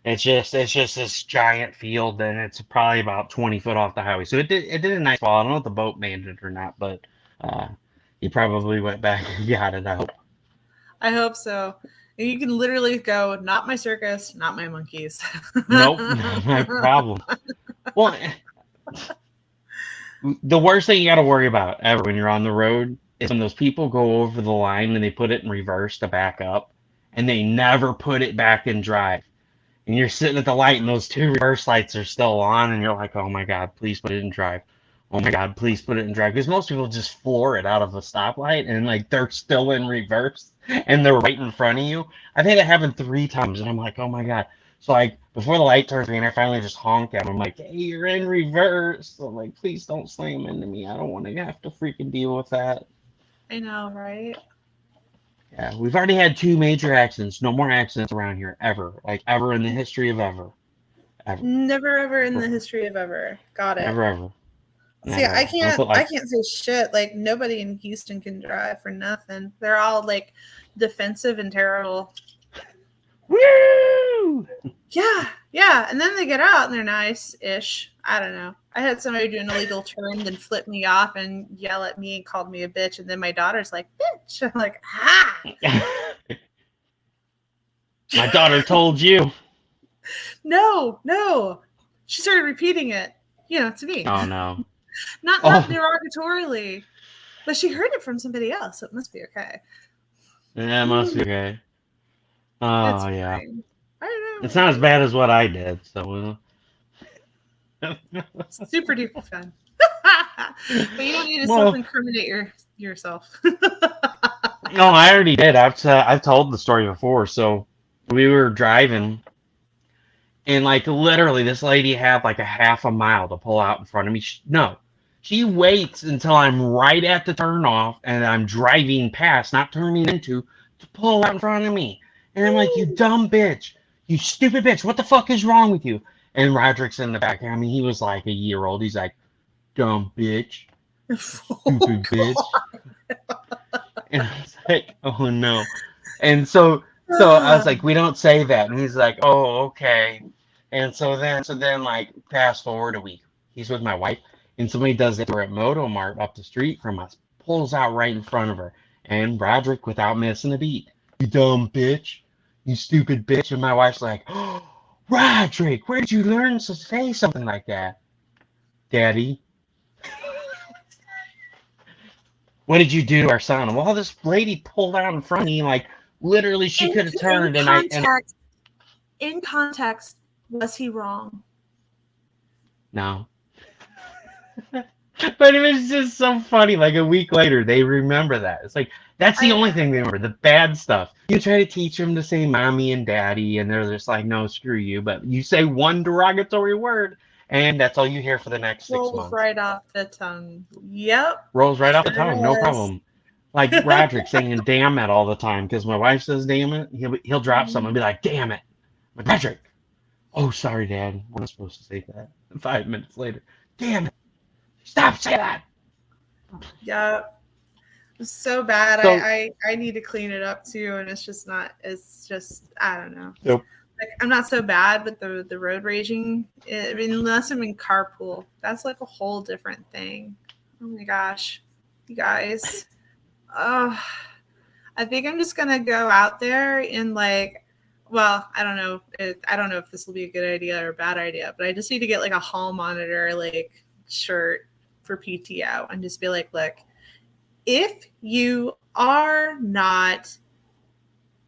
It's just this giant field, and it's probably about 20 foot off the highway. So it did a nice fall. I don't know if the boat manned it or not, but he probably went back and got it. I hope. I hope so. And you can literally go, not my circus, not my monkeys. Nope, not my problem. Well, the worst thing you got to worry about ever when you're on the road is when those people go over the line and they put it in reverse to back up, and they never put it back in drive. And you're sitting at the light and those two reverse lights are still on, and you're like, oh my God, please put it in drive. Oh my God, please put it in drive. Because most people just floor it out of a stoplight and like they're still in reverse and they're right in front of you. I think that happened 3 times, and I'm like, oh my God. So like before the light turns green, I finally just honk at him. I'm like, hey, you're in reverse. So I'm like, please don't slam into me. I don't want to have to freaking deal with that. I know, right? Yeah, we've already had 2 major accidents. No more accidents around here ever. Like ever in the history of ever. Ever. Never ever in the history of ever. Got it. Never ever. See, I can't say shit. Like nobody in Houston can drive for nothing. They're all like defensive and terrible. Woo! Yeah. And then they get out and they're nice-ish. I don't know. I had somebody do an illegal turn, then flip me off and yell at me and called me a bitch. And then my daughter's like, bitch. I'm like, ah. My daughter told you. No. She started repeating it, to me. Oh, no. Not derogatorily, but she heard it from somebody else, so it must be okay. Yeah, it must be okay. It's Oh yeah, fine. I don't it's know. not as bad as what I did. So. Super duper fun. But you don't need to Well, self-incriminate yourself. no, I already did. I've told the story before. So we were driving, and like literally, this lady had like a half a mile to pull out in front of me. No, she waits until I'm right at the turn off, and I'm driving past, not turning into, to pull out in front of me. And I'm like, you dumb bitch, you stupid bitch, what the fuck is wrong with you? And Roderick's in the back. I mean, he was like a year old. He's like, dumb bitch, Oh, stupid bitch. And I was like, oh no. And so I was like, God. we don't say that. And he's like, oh, okay. And so then like fast forward a week. He's with my wife, and somebody does it. We're at Moto Mart up the street from us, pulls out right in front of her. And Roderick, without missing a beat, you dumb bitch, you stupid bitch. And my wife's like, oh, Roderick, where did you learn to say something like that? Daddy, what did you do to our son? Well, this lady pulled out in front of me, like literally she In, could have in turned, and context, in context, was he wrong? no. But it was just so funny. Like a week later, they remember that. It's like that's the I only thing they remember, the bad stuff. You try to teach them to say mommy and daddy, and they're just like, no, screw you. But you say one derogatory word, and that's all you hear for the next six rolls months. right off the tongue. Yep, Rolls right off the sure tongue, no does. problem. Like Roderick saying damn it all the time because my wife says damn it. He'll drop something and be like, damn it. I'm like, Roderick. Oh, sorry, Dad. We're not supposed to say that. 5 minutes later, damn it. Stop saying that. Yep. It's so bad. So, I need to clean it up too, and it's just not. It's just I don't know. so Like I'm not so bad with the road raging. I mean, unless I'm in carpool, that's like a whole different thing. Oh my gosh, you guys. Oh, I think I'm just gonna go out there and like. Well, I don't know. I don't know if this will be a good idea or a bad idea, but I just need to get like a hall monitor like shirt for PTO and just be like, look, if you are not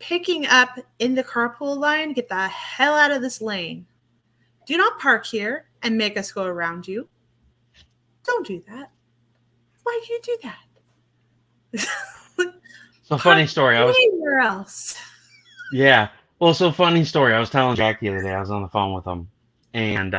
picking up in the carpool line, get the hell out of this lane. Do not park here and make us go around you. Don't do that. Why do you do that? so funny Park story. anywhere else. Yeah. Well, so funny story. I was telling Jack the other day. I was on the phone with him, and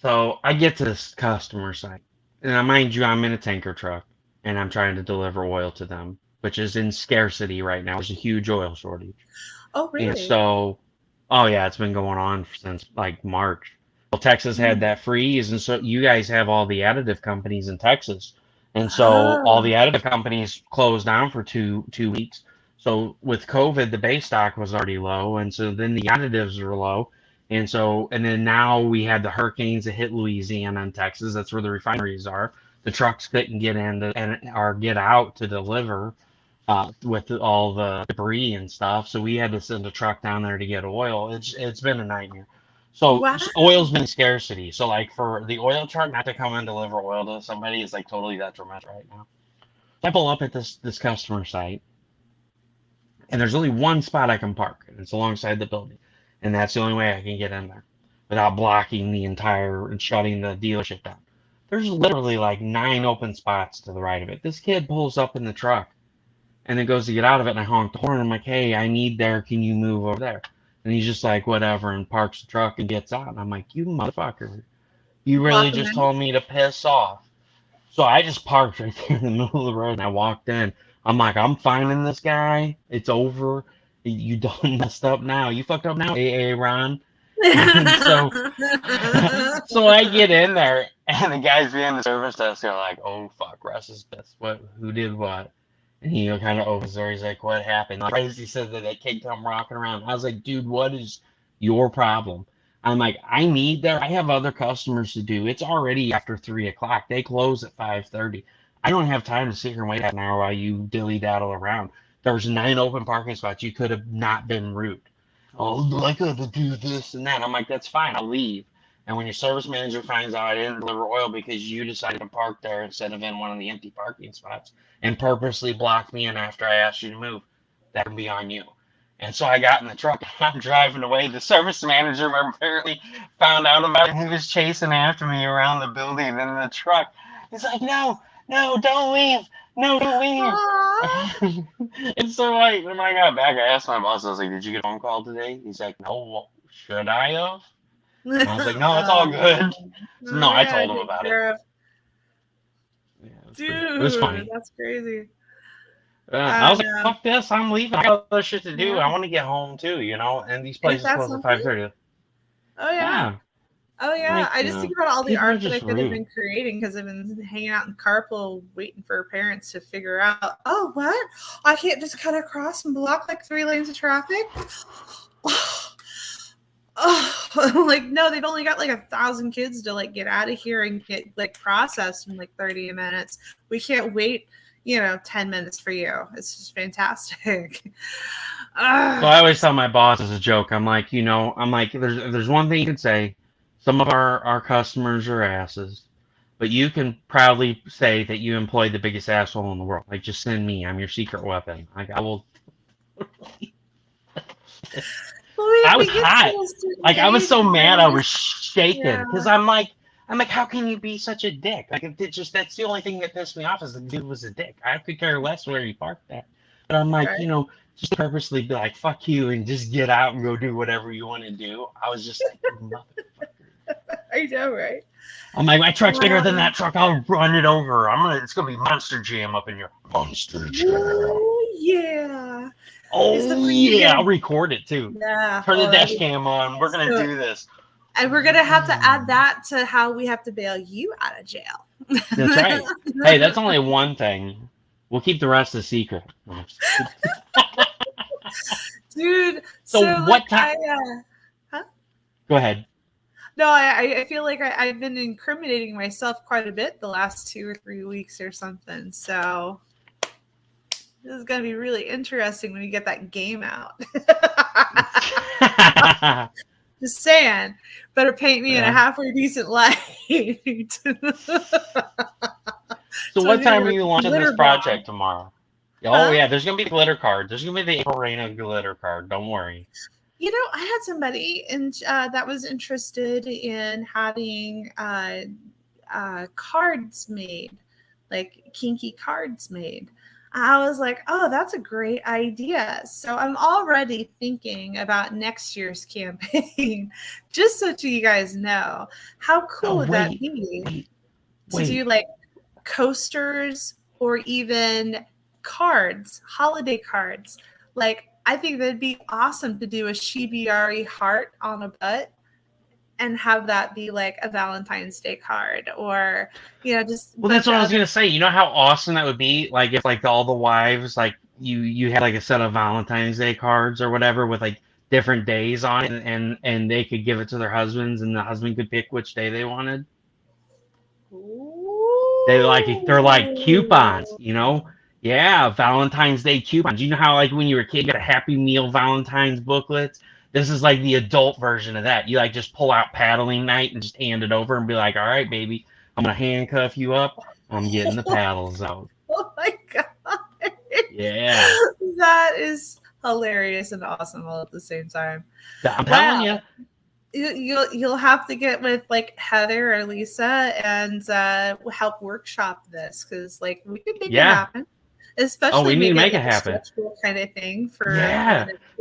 so I get to this customer site, and mind you, I'm in a tanker truck, and I'm trying to deliver oil to them, which is in scarcity right now. There's a huge oil shortage. Oh, And really? so, oh yeah, it's been going on since like March. Well, Texas had that freeze, and so you guys have all the additive companies in Texas, and so all Oh, the additive companies closed down for two weeks. So with COVID, the base stock was already low, and so then the additives were low, and then now we had the hurricanes that hit Louisiana and Texas. That's where the refineries are. The trucks couldn't get in and or get out to deliver with all the debris and stuff. So we had to send a truck down there to get oil. It's been a nightmare. So wow. oil's been scarcity. So like for the oil truck not to come and deliver oil to somebody is like totally detrimental right now. So I pull up at this customer site, and there's only one spot I can park, and it's alongside the building, and that's the only way I can get in there without blocking the entire and shutting the dealership down. There's literally like 9 open spots to the right of it. This kid pulls up in the truck and then goes to get out of it, and I honk the horn. I'm like, hey, I need there. Can you move over there? And he's just like, whatever, and parks the truck and gets out. And I'm like, you motherfucker. You really Block them just in. told me to piss off. So I just parked right there in the middle of the road, and I walked in. I'm like, I'm finding this guy. It's over. You done messed up now. You fucked up now, AA Ron. And so, so I get in there, and the guys behind the service desk are like, "Oh fuck, Russ is pissed. What? Who did what?" And he kind of opens the door. He's like, "What happened?" Like, he said that that kid come rocking around. I was like, "Dude, what is your problem?" I'm like, "I need there. I have other customers to do. It's already after 3 o'clock. They close at 5:30. I don't have time to sit here and wait an hour while you dilly daddle around. There's 9 open parking spots. You could have not been rude. Oh, like to do this and that." I'm like, "That's fine. I'll leave." And when your service manager finds out I didn't deliver oil because you decided to park there instead of in one of the empty parking spots and purposely blocked me in after I asked you to move, that can be on you. And so I got in the truck and I'm driving away. The service manager apparently found out about it. He was chasing after me around the building in the truck. He's like, no, don't leave. No, don't leave. And so like when I got back, I asked my boss, I was like, did you get a phone call today? He's like, no, should I have? And I was like, no, it's all good. So, no, I told him about it. Yeah, Dude, it was funny. That's crazy. I was like, fuck this, I'm leaving. I got other shit to do. I want to get home too, and these places close at 5:30. Oh yeah. Oh yeah. Like, I just think about all the art that I could have rude. been creating because I've been hanging out in carpool waiting for parents to figure out, oh, what? I can't just cut across and block like 3 lanes of traffic? Oh, like, no, they've only got like 1,000 kids to like get out of here and get like processed in like 30 minutes. We can't wait, 10 minutes for you. It's just fantastic. So I always tell my boss as a joke, I'm like, there's one thing you can say. Some of our customers are asses, but you can proudly say that you employ the biggest asshole in the world. Like, just send me. I'm your secret weapon. Like, I will. I was hot. Like, I was so mad I was shaking because I'm like, how can you be such a dick? Like, that's the only thing that pissed me off is the dude was a dick. I could care less where he parked at. But I'm like, just purposely be like, fuck you and just get out and go do whatever you want to do. I was just like, motherfucker. I know, right? I'm like, my truck's bigger than that truck. I'll run it over. It's gonna be Monster Jam up in your Monster Jam. Oh yeah. Oh yeah, I'll record it too. Yeah. Turn the dash cam on. We're gonna do this. And we're gonna have to add that to how we have to bail you out of jail. That's right. Hey, that's only one thing. We'll keep the rest a secret. Dude. So what time? Go ahead. No, I feel like I've been incriminating myself quite a bit the last 2 or 3 weeks or something. So this is going to be really interesting when we get that game out. Just saying. Better paint me in a halfway decent light. So what time are you launching this project tomorrow? Oh, yeah, there's going to be a glitter card. There's going to be the April Reina glitter card. Don't worry. I had somebody that was interested in having cards made, like kinky cards made. I was like, oh, that's a great idea. So I'm already thinking about next year's campaign, just so you guys know. How cool would that be to do like coasters or even cards, holiday cards? Like, I think that'd be awesome to do a Shibiari heart on a butt and have that be like a Valentine's Day card, or just. Well, that's what I was gonna say. You know how awesome that would be, like if like all the wives, like you had like a set of Valentine's Day cards or whatever with like different days on it, and they could give it to their husbands, and the husband could pick which day they wanted. Ooh. They're like coupons, Yeah, Valentine's Day coupons. You know how like when you were a kid, you got a Happy Meal Valentine's booklets? This is like the adult version of that. You like just pull out paddling night and just hand it over and be like, all right, baby, I'm going to handcuff you up. I'm getting the paddles out. Oh my God. Yeah. That is hilarious and awesome all at the same time. I'm telling you. You'll have to get with like Heather or Lisa and help workshop this, because like we could make it happen. Especially we need to make it happen. Kind of thing for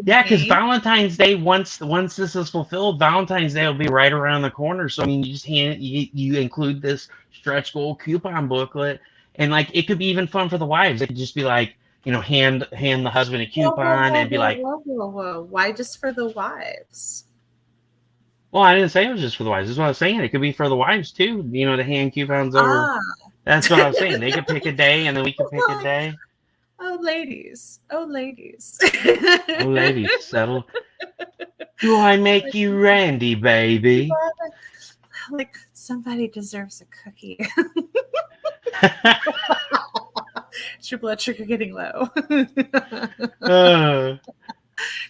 because Valentine's Day, once this is fulfilled, Valentine's Day will be right around the corner. So I mean, you just you include this stretch goal coupon booklet, and like it could be even fun for the wives. It could just be like hand the husband a coupon and be like, whoa, why just for the wives? Well, I didn't say it was just for the wives. That's what I was saying. It could be for the wives too. To hand coupons over. That's what I was saying. They could pick a day, and then we could pick a day. Oh, ladies. Oh, ladies, settle. Do I make you Randy, baby? Like, somebody deserves a cookie. Is your blood sugar getting low? No.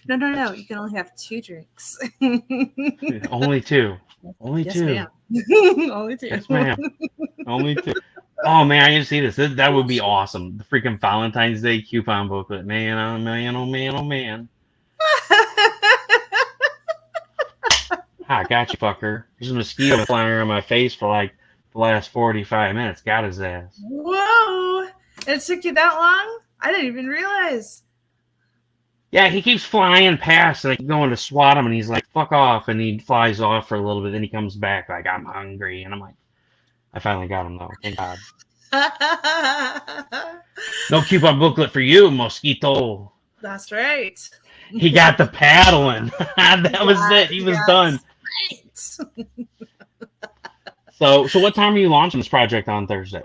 You can only have 2 drinks. Only 2. Only Yes, two. ma'am. Only two. Yes, ma'am. Only two. Oh man, I can see this. That would be awesome. The freaking Valentine's Day coupon booklet. Man, oh man, oh man, oh man. I got you, fucker. There's a mosquito flying around my face for like the last 45 minutes. Got his ass. Whoa! It took you that long? I didn't even realize. Yeah, he keeps flying past, like going to swat him, and he's like, "Fuck off!" And he flies off for a little bit. Then he comes back like, "I'm hungry," and I'm like, "I finally got him though. Thank God." No coupon booklet for you, mosquito. That's right. He got the paddling. That was it. He was done. Right. So what time are you launching this project on Thursday?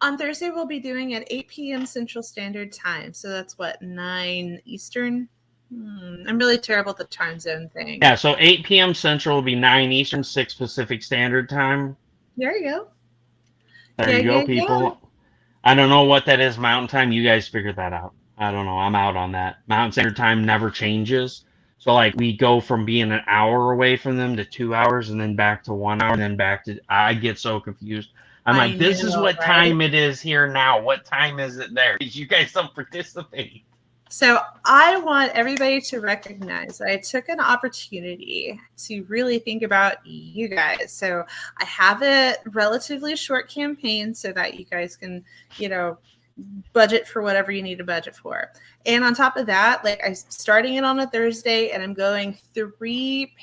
On Thursday, we'll be doing at 8 p.m. Central Standard Time. So that's what, 9 Eastern? I'm really terrible at the time zone thing. Yeah, so 8 p.m. Central will be 9 Eastern, 6 Pacific Standard Time. There you go. There you go, people. Yeah. I don't know what that is Mountain Time. You guys figure that out. I don't know. I'm out on that. Mountain Standard Time never changes. So, like, we go from being an hour away from them to 2 hours and then back to 1 hour and then back to... I get so confused. I'm like, this is what time it is here now. What time is it there? You guys don't participate. So I want everybody to recognize that I took an opportunity to really think about you guys. So I have a relatively short campaign so that you guys can, budget for whatever you need to budget for. And on top of that, like, I'm starting it on a Thursday and I'm going three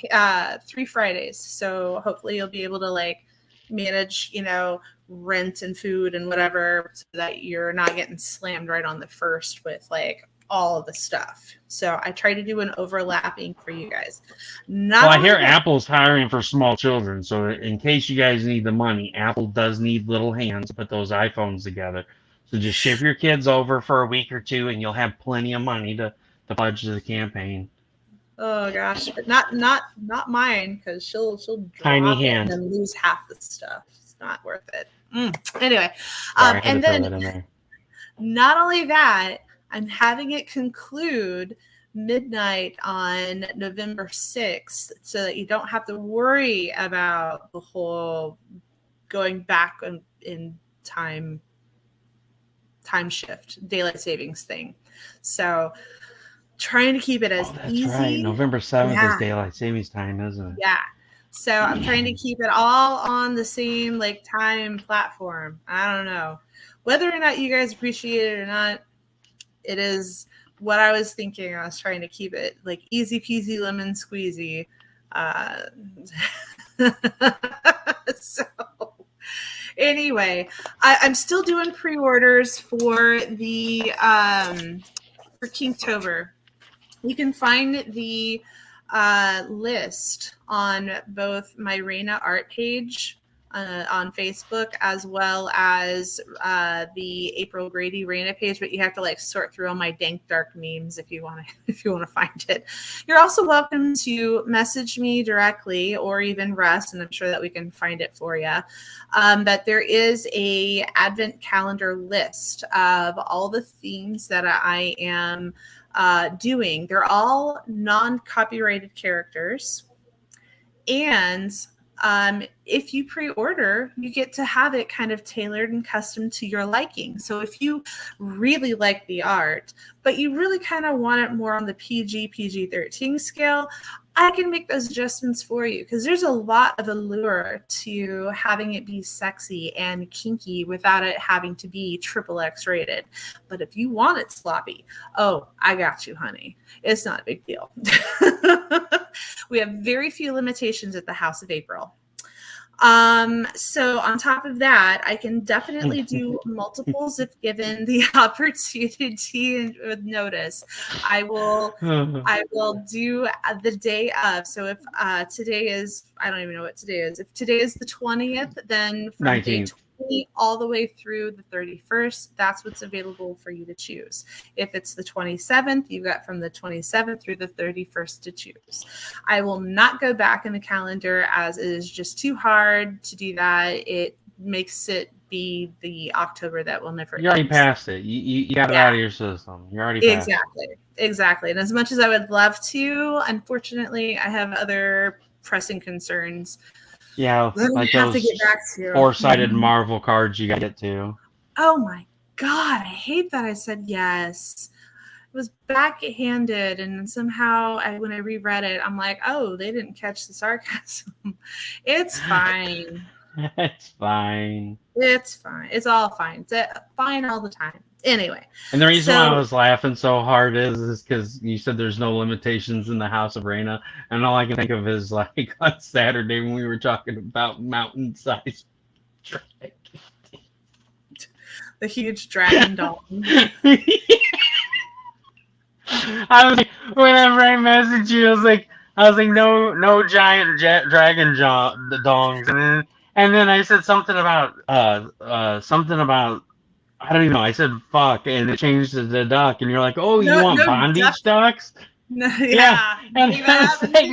Fridays. So hopefully you'll be able to like manage, rent and food and whatever so that you're not getting slammed right on the first with like all of the stuff. So I try to do an overlapping for you guys. I hear Apple's hiring for small children. So in case you guys need the money, Apple does need little hands to put those iPhones together. So just ship your kids over for a week or two and you'll have plenty of money to pledge to the campaign. Oh gosh, but not mine, because she'll tiny drop hand and lose half the stuff. It's not worth it. Anyway, and then not only that, I'm having it conclude midnight on November 6th so that you don't have to worry about the whole going back in time shift, daylight savings thing. So trying to keep it as easy. That's right. November 7th is daylight savings time, isn't it? Yeah. So I'm trying to keep it all on the same like time platform. I don't know. Whether or not you guys appreciate it or not, it is what I was thinking. I was trying to keep it like easy peasy lemon squeezy. So anyway, I'm still doing pre-orders for the for Kinktober. You can find the list on both my Raina art page on Facebook, as well as the April Grady Raina page, but you have to like sort through all my dank dark memes if you want to find it. You're also welcome to message me directly, or even Russ, and I'm sure that we can find it for you. But there is a advent calendar list of all the themes that I am doing. They're all non-copyrighted characters, and if you pre-order, you get to have it kind of tailored and custom to your liking. So if you really like the art, but you really kind of want it more on the PG-13 scale, I can make those adjustments for you, because there's a lot of allure to having it be sexy and kinky without it having to be XXX rated. But if you want it sloppy, oh, I got you, honey. It's not a big deal. We have very few limitations at the House of April. So on top of that, I can definitely do multiples if given the opportunity and with notice. I will do the day of. So if today is, I don't even know what today is. If today is the 20th, then from 19th. Day 20 all the way through the 31st, that's what's available for you to choose. If it's the 27th, you've got from the 27th through the 31st to choose. I will not go back in the calendar, as it is just too hard to do that. It makes it be the October that will never end. You already passed it. You got it out of your system. You're already passed Exactly. And as much as I would love to, unfortunately, I have other pressing concerns. Yeah, Then like I have to those get back to. 4-sided Marvel cards you got to get to. Oh my God, I hate that I said yes. It was backhanded, and somehow when I reread it, I'm like, oh, they didn't catch the sarcasm. It's fine. It's fine. It's fine. It's all fine. It's fine all the time. Anyway. And the reason why I was laughing so hard is because you said there's no limitations in the House of Raina, and all I can think of is like on Saturday when we were talking about mountain-sized dragon. The huge dragon doll. I was like, whenever I messaged you, I was like, no giant dragon dongs, and then I said something about I don't even know. I said fuck, and it changed to the duck, and you're like, oh, you want bondage ducks? No, yeah. And I was like,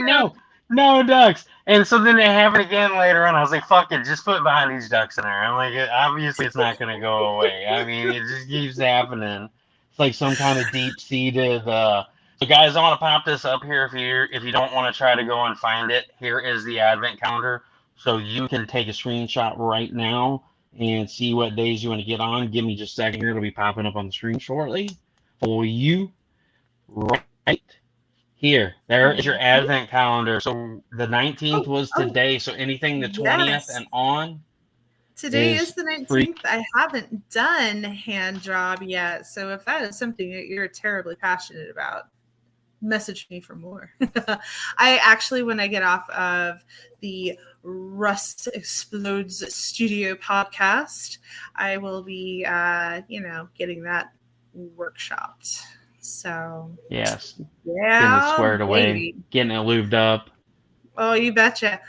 no ducks. And so then they have it again later on. I was like, fuck it, just put bondage ducks in there. I'm like, obviously it's not gonna go away. I mean, it just keeps happening. It's like some kind of deep-seated. So guys, I want to pop this up here if you don't want to try to go and find it. Here is the advent calendar, so you can take a screenshot right now and see what days you want to get on. Give me just a second here. It'll be popping up on the screen shortly for you right here. There is your advent calendar. So the 19th was today. So anything the 20th and on. Today is the 19th. I haven't done hand job yet. So if that is something that you're terribly passionate about, message me for more. I actually, when I get off of the Rust Explodes Studio podcast, I will be, getting that workshopped. So yes, yeah, getting it squared away, getting it lubed up. Oh, you betcha.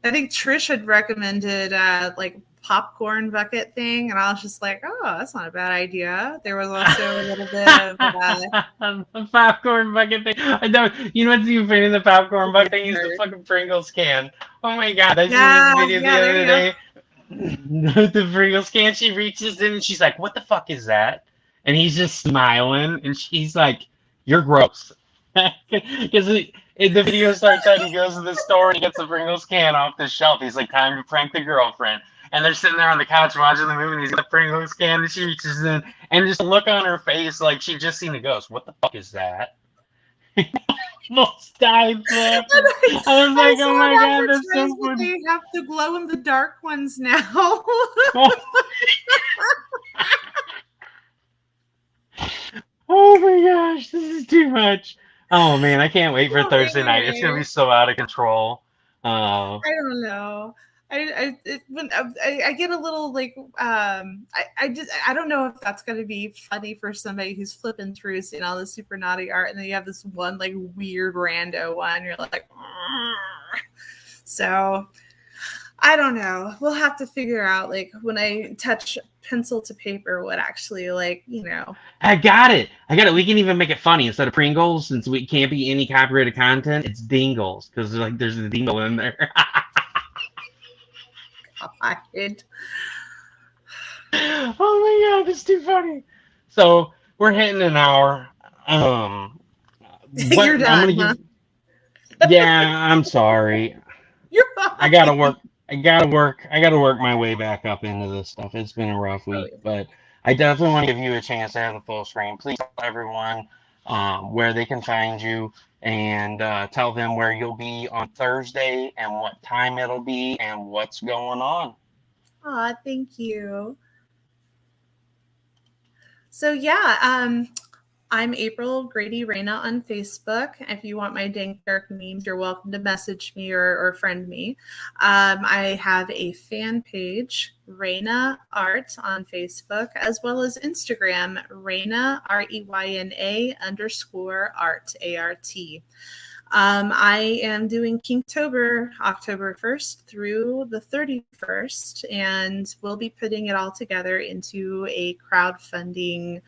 I think Trish had recommended like popcorn bucket thing, and I was just like, oh, that's not a bad idea. There was also a little bit of the popcorn bucket thing. I know, you know what's even funny in the popcorn bucket thing is the fucking Pringles can. Oh my god, I saw this video the other day. The Pringles can, she reaches in and she's like, what the fuck is that? And he's just smiling, and she's like, you're gross. Because the video starts out, he goes to the store and he gets the Pringles can off the shelf. He's like, time to prank the girlfriend. And they're sitting there on the couch watching the movie, and he's got the Pringles can, and she reaches in, and just look on her face like she just seen a ghost. What the fuck is that? Almost died there. I was like, oh my god, that's so funny. They have the glow in the dark ones now. Oh my gosh, this is too much. Oh man, I can't wait for Thursday night. It's gonna be so out of control. I don't know. I get a little like I don't know if that's gonna be funny for somebody who's flipping through seeing all the super naughty art, and then you have this one like weird rando one. You're like, so I don't know. We'll have to figure out like when I touch pencil to paper what actually like I got it. We can even make it funny. Instead of Pringles, since we can't be any copyrighted content, it's Dingles, because like there's a dingle in there. God. Oh my god, that's too funny. So we're hitting an hour. You're done. Yeah, I'm sorry. You're fine. I gotta work my way back up into this stuff. It's been a rough week, but I definitely want to give you a chance to have the full screen. Please tell everyone where they can find you, and tell them where you'll be on Thursday and what time it'll be and what's going on. Aw, thank you. So yeah, I'm April Grady Raina on Facebook. If you want my dank dark memes, you're welcome to message me or friend me. I have a fan page, Raina Art, on Facebook, as well as Instagram, Raina, REYNA _ art, ART. I am doing Kinktober October 1st through the 31st, and we'll be putting it all together into a crowdfunding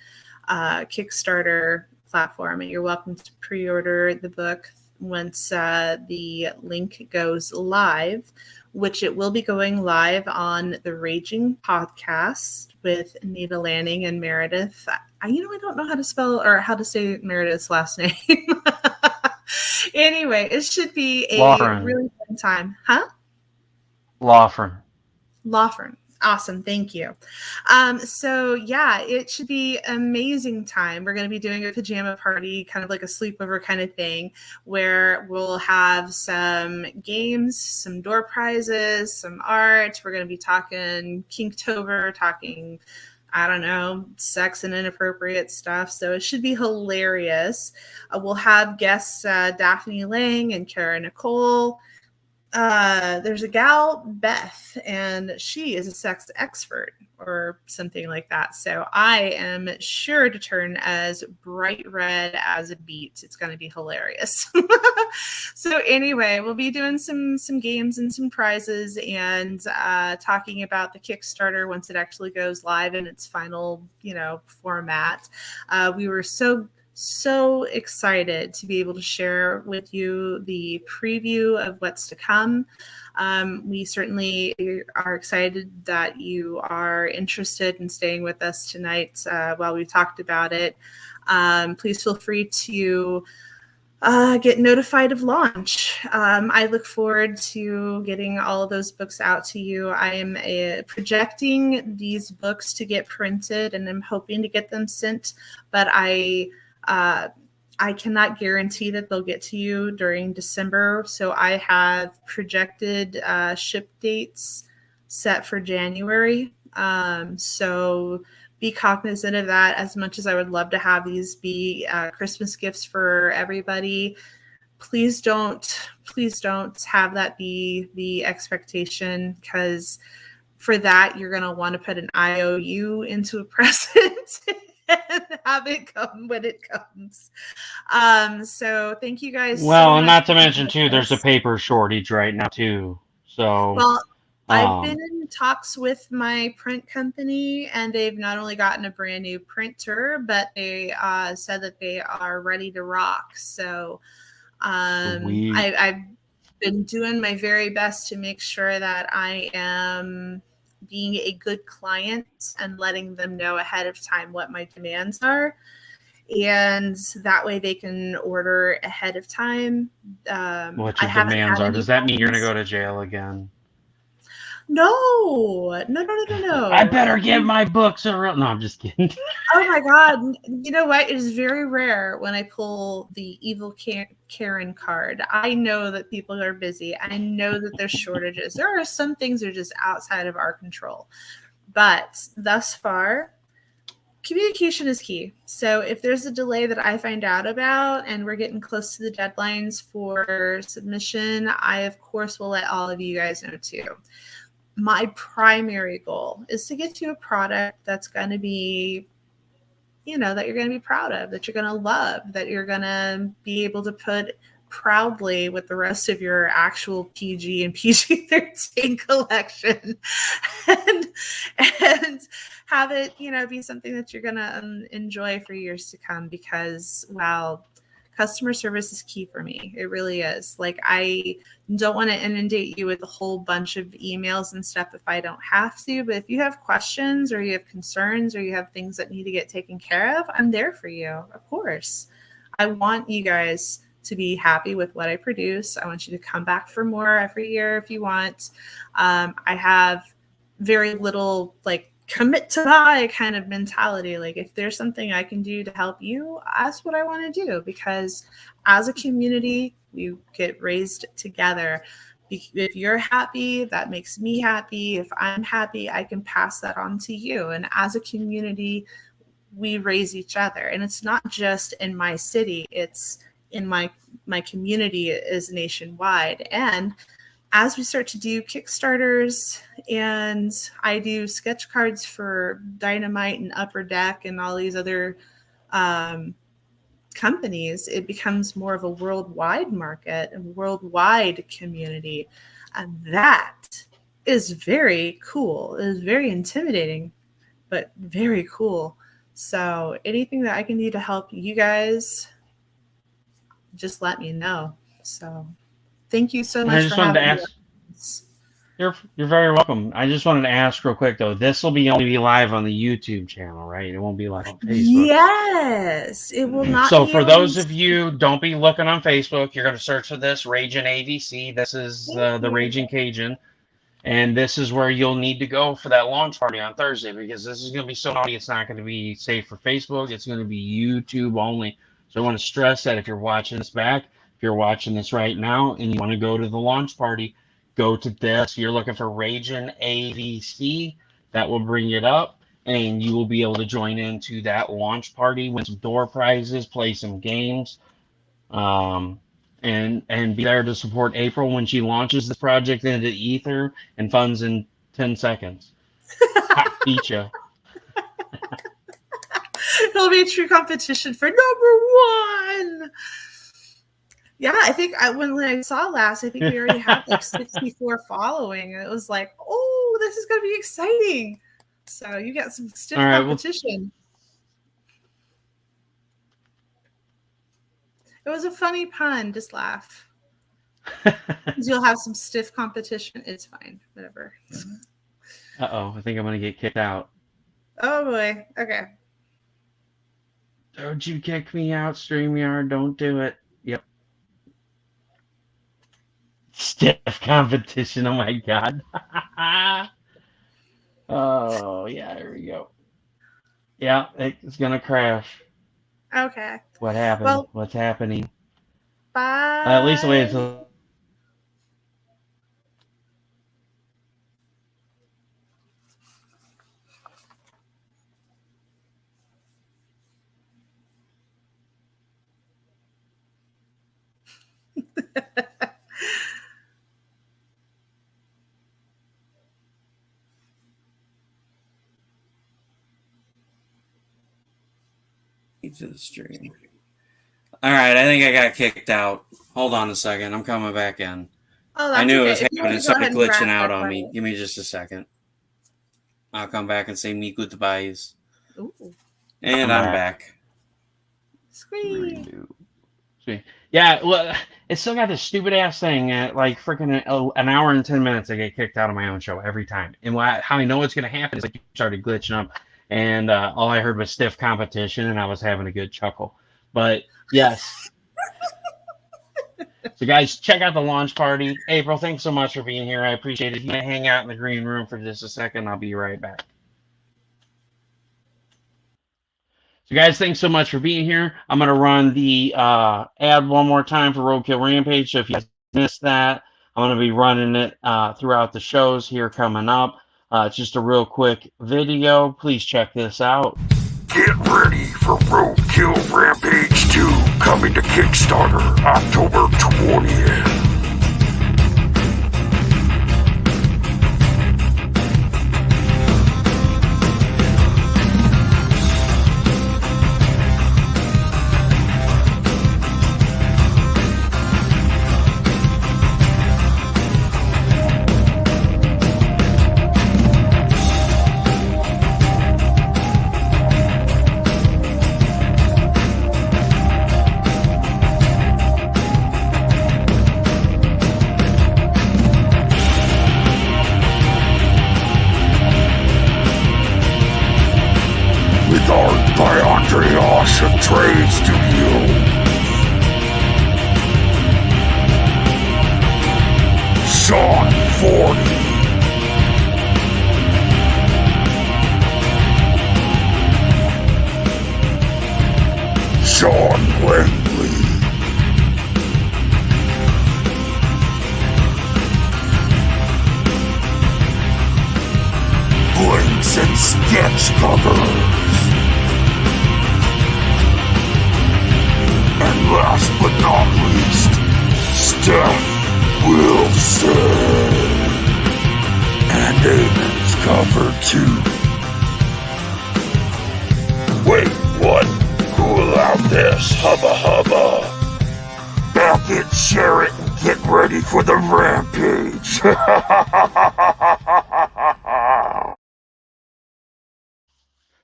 Kickstarter platform, and you're welcome to pre-order the book once the link goes live, which it will be going live on the Raging Podcast with Nita Lanning and Meredith. I don't know how to spell or how to say Meredith's last name. Anyway, it should be a really fun time. Huh? Law firm. Law firm. Awesome. Thank you. So yeah, it should be amazing time. We're going to be doing a pajama party, kind of like a sleepover kind of thing, where we'll have some games, some door prizes, some art. We're going to be talking Kinktober, talking, I don't know, sex and inappropriate stuff. So it should be hilarious. We'll have guests Daphne Lang and Kara Nicole. There's a gal, Beth, and she is a sex expert or something like that. So I am sure to turn as bright red as a beet. It's going to be hilarious. So anyway, we'll be doing some games and some prizes and talking about the Kickstarter once it actually goes live in its final, format. We were so excited to be able to share with you the preview of what's to come. We certainly are excited that you are interested in staying with us tonight while we talked about it. Please feel free to get notified of launch. I look forward to getting all of those books out to you. I am projecting these books to get printed, and I'm hoping to get them sent, but I cannot guarantee that they'll get to you during December. So I have projected ship dates set for January. So be cognizant of that. As much as I would love to have these be Christmas gifts for everybody, please don't have that be the expectation, because for that, you're going to want to put an IOU into a present and have it come when it comes. So thank you guys so much. And not to mention, too, there's a paper shortage right now, too. So, well, I've been in talks with my print company, and they've not only gotten a brand new printer, but they said that they are ready to rock. So I've been doing my very best to make sure that I am being a good client and letting them know ahead of time what my demands are. And that way they can order ahead of time. What your demands are. Does that mean you're going to go to jail again? No. I better get my books around. No, I'm just kidding. Oh my God. You know what? It is very rare when I pull the evil Karen card. I know that people are busy. I know that there's shortages. There are some things that are just outside of our control. But thus far, communication is key. So if there's a delay that I find out about and we're getting close to the deadlines for submission, I, of course, will let all of you guys know too. My primary goal is to get you a product that's going to be, that you're going to be proud of, that you're going to love, that you're going to be able to put proudly with the rest of your actual PG and PG-13 collection and have it, be something that you're going to enjoy for years to come, because, customer service is key for me. It really is. Like, I don't want to inundate you with a whole bunch of emails and stuff if I don't have to. But if you have questions or you have concerns or you have things that need to get taken care of, I'm there for you. Of course. I want you guys to be happy with what I produce. I want you to come back for more every year if you want. I have very little commit to buy kind of mentality. Like, if there's something I can do to help you, that's what I want to do, because as a community, we get raised together. If you're happy, that makes me happy. If I'm happy, I can pass that on to you. And as a community, we raise each other. And it's not just in my city, it's in my community is nationwide. And as we start to do Kickstarters, and I do sketch cards for Dynamite and Upper Deck and all these other companies, it becomes more of a worldwide market, a worldwide community. And that is very cool. It is very intimidating, but very cool. So anything that I can do to help you guys, just let me know. So thank you so much. I just wanted to ask. You're very welcome. I just wanted to ask real quick though. This will be only be live on the YouTube channel, right? It won't be live on Facebook. Yes, it will not So be for on. those of you, don't be looking on Facebook. You're going to search for this Raging AVC. This is Thank the you. Raging Cajun, and this is where you'll need to go for that launch party on Thursday because this is going to be so naughty. It's not going to be safe for Facebook. It's going to be YouTube only. So I want to stress that if you're watching this back, if you're watching this right now, and you want to go to the launch party, go to this. You're looking for Raging AVC. That will bring it up and you will be able to join into that launch party, win some door prizes, play some games, um, and be there to support April when she launches this project into ether and funds in 10 seconds. Ha, beat ya. It'll be a true competition for number one. Yeah, I think when I saw last, I think we already had like 64 following. And it was like, oh, this is going to be exciting. So you got some stiff competition. It was a funny pun. Just laugh. You'll have some stiff competition. It's fine. Whatever. Uh-oh. I think I'm going to get kicked out. Oh, boy. Okay. Don't you kick me out, StreamYard. Don't do it. Yep. Stiff competition. Oh, my God. Oh, yeah. There we go. Yeah, it's going to crash. Okay. What happened? Well, what's happening? Bye. At least wait until... to the stream. All right, I think I got kicked out. Hold on a second. I'm coming back in. Oh, I knew it was happening. It started glitching out on me. Give me just a second. I'll come back and say me goodbyes. Ooh. And I'm back. Squee. Yeah, well, it's still got this stupid ass thing at like freaking an hour and 10 minutes. I get kicked out of my own show every time. And how I know it's going to happen is like you started glitching up. And all I heard was stiff competition, and I was having a good chuckle. But yes. So guys, check out the launch party. April, thanks so much for being here. I appreciate it. If you want to hang out in the green room for just a second, I'll be right back. So guys, thanks so much for being here. I'm going to run the ad one more time for Roadkill Rampage. So if you guys missed that, I'm going to be running it throughout the shows here coming up. It's just a real quick video. Please check this out. Get ready for Roadkill Rampage 2 coming to Kickstarter October 20th. Trade Studio. Sean 40. Sean Langley. Blinks and sketch covers. And last but not least, Steph Wilson. And Damon's cover too. Wait, what? Who allowed this? Hubba hubba. Back it, share it, and get ready for the rampage.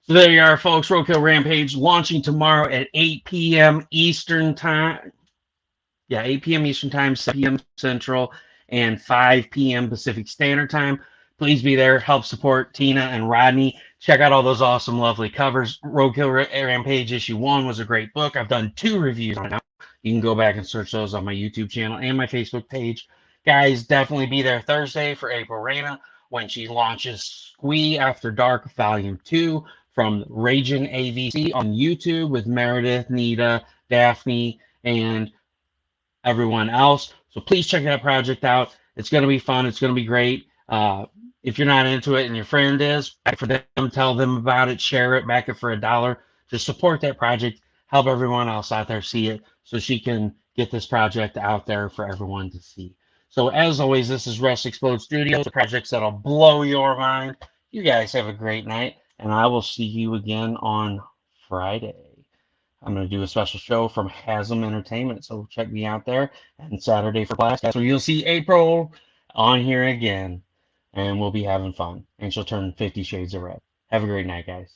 So there you are, folks. Roadkill Rampage launching tomorrow at 8 p.m. Eastern Time. Yeah, 8 p.m. Eastern Time, 7 p.m. Central. and 5 p.m. Pacific Standard Time. Please be there. Help support Tina and Rodney. Check out all those awesome, lovely covers. Roadkill Rampage issue 1 was a great book. I've done 2 reviews on it now. You can go back and search those on my YouTube channel and my Facebook page. Guys, definitely be there Thursday for April Reyna when she launches Squee After Dark Volume 2 from Raging AVC on YouTube with Meredith, Nita, Daphne, and everyone else. So please check that project out. It's going to be fun. It's going to be great. If you're not into it and your friend is, back for them, tell them about it, share it, back it for $1. Just support that project. Help everyone else out there see it so she can get this project out there for everyone to see. So as always, this is Russ Explode Studios, the projects that'll blow your mind. You guys have a great night, and I will see you again on Friday. I'm going to do a special show from Hazzum Entertainment, so check me out there. And Saturday for Blast, so you'll see April on here again, and we'll be having fun. And she'll turn 50 Shades of Red. Have a great night, guys.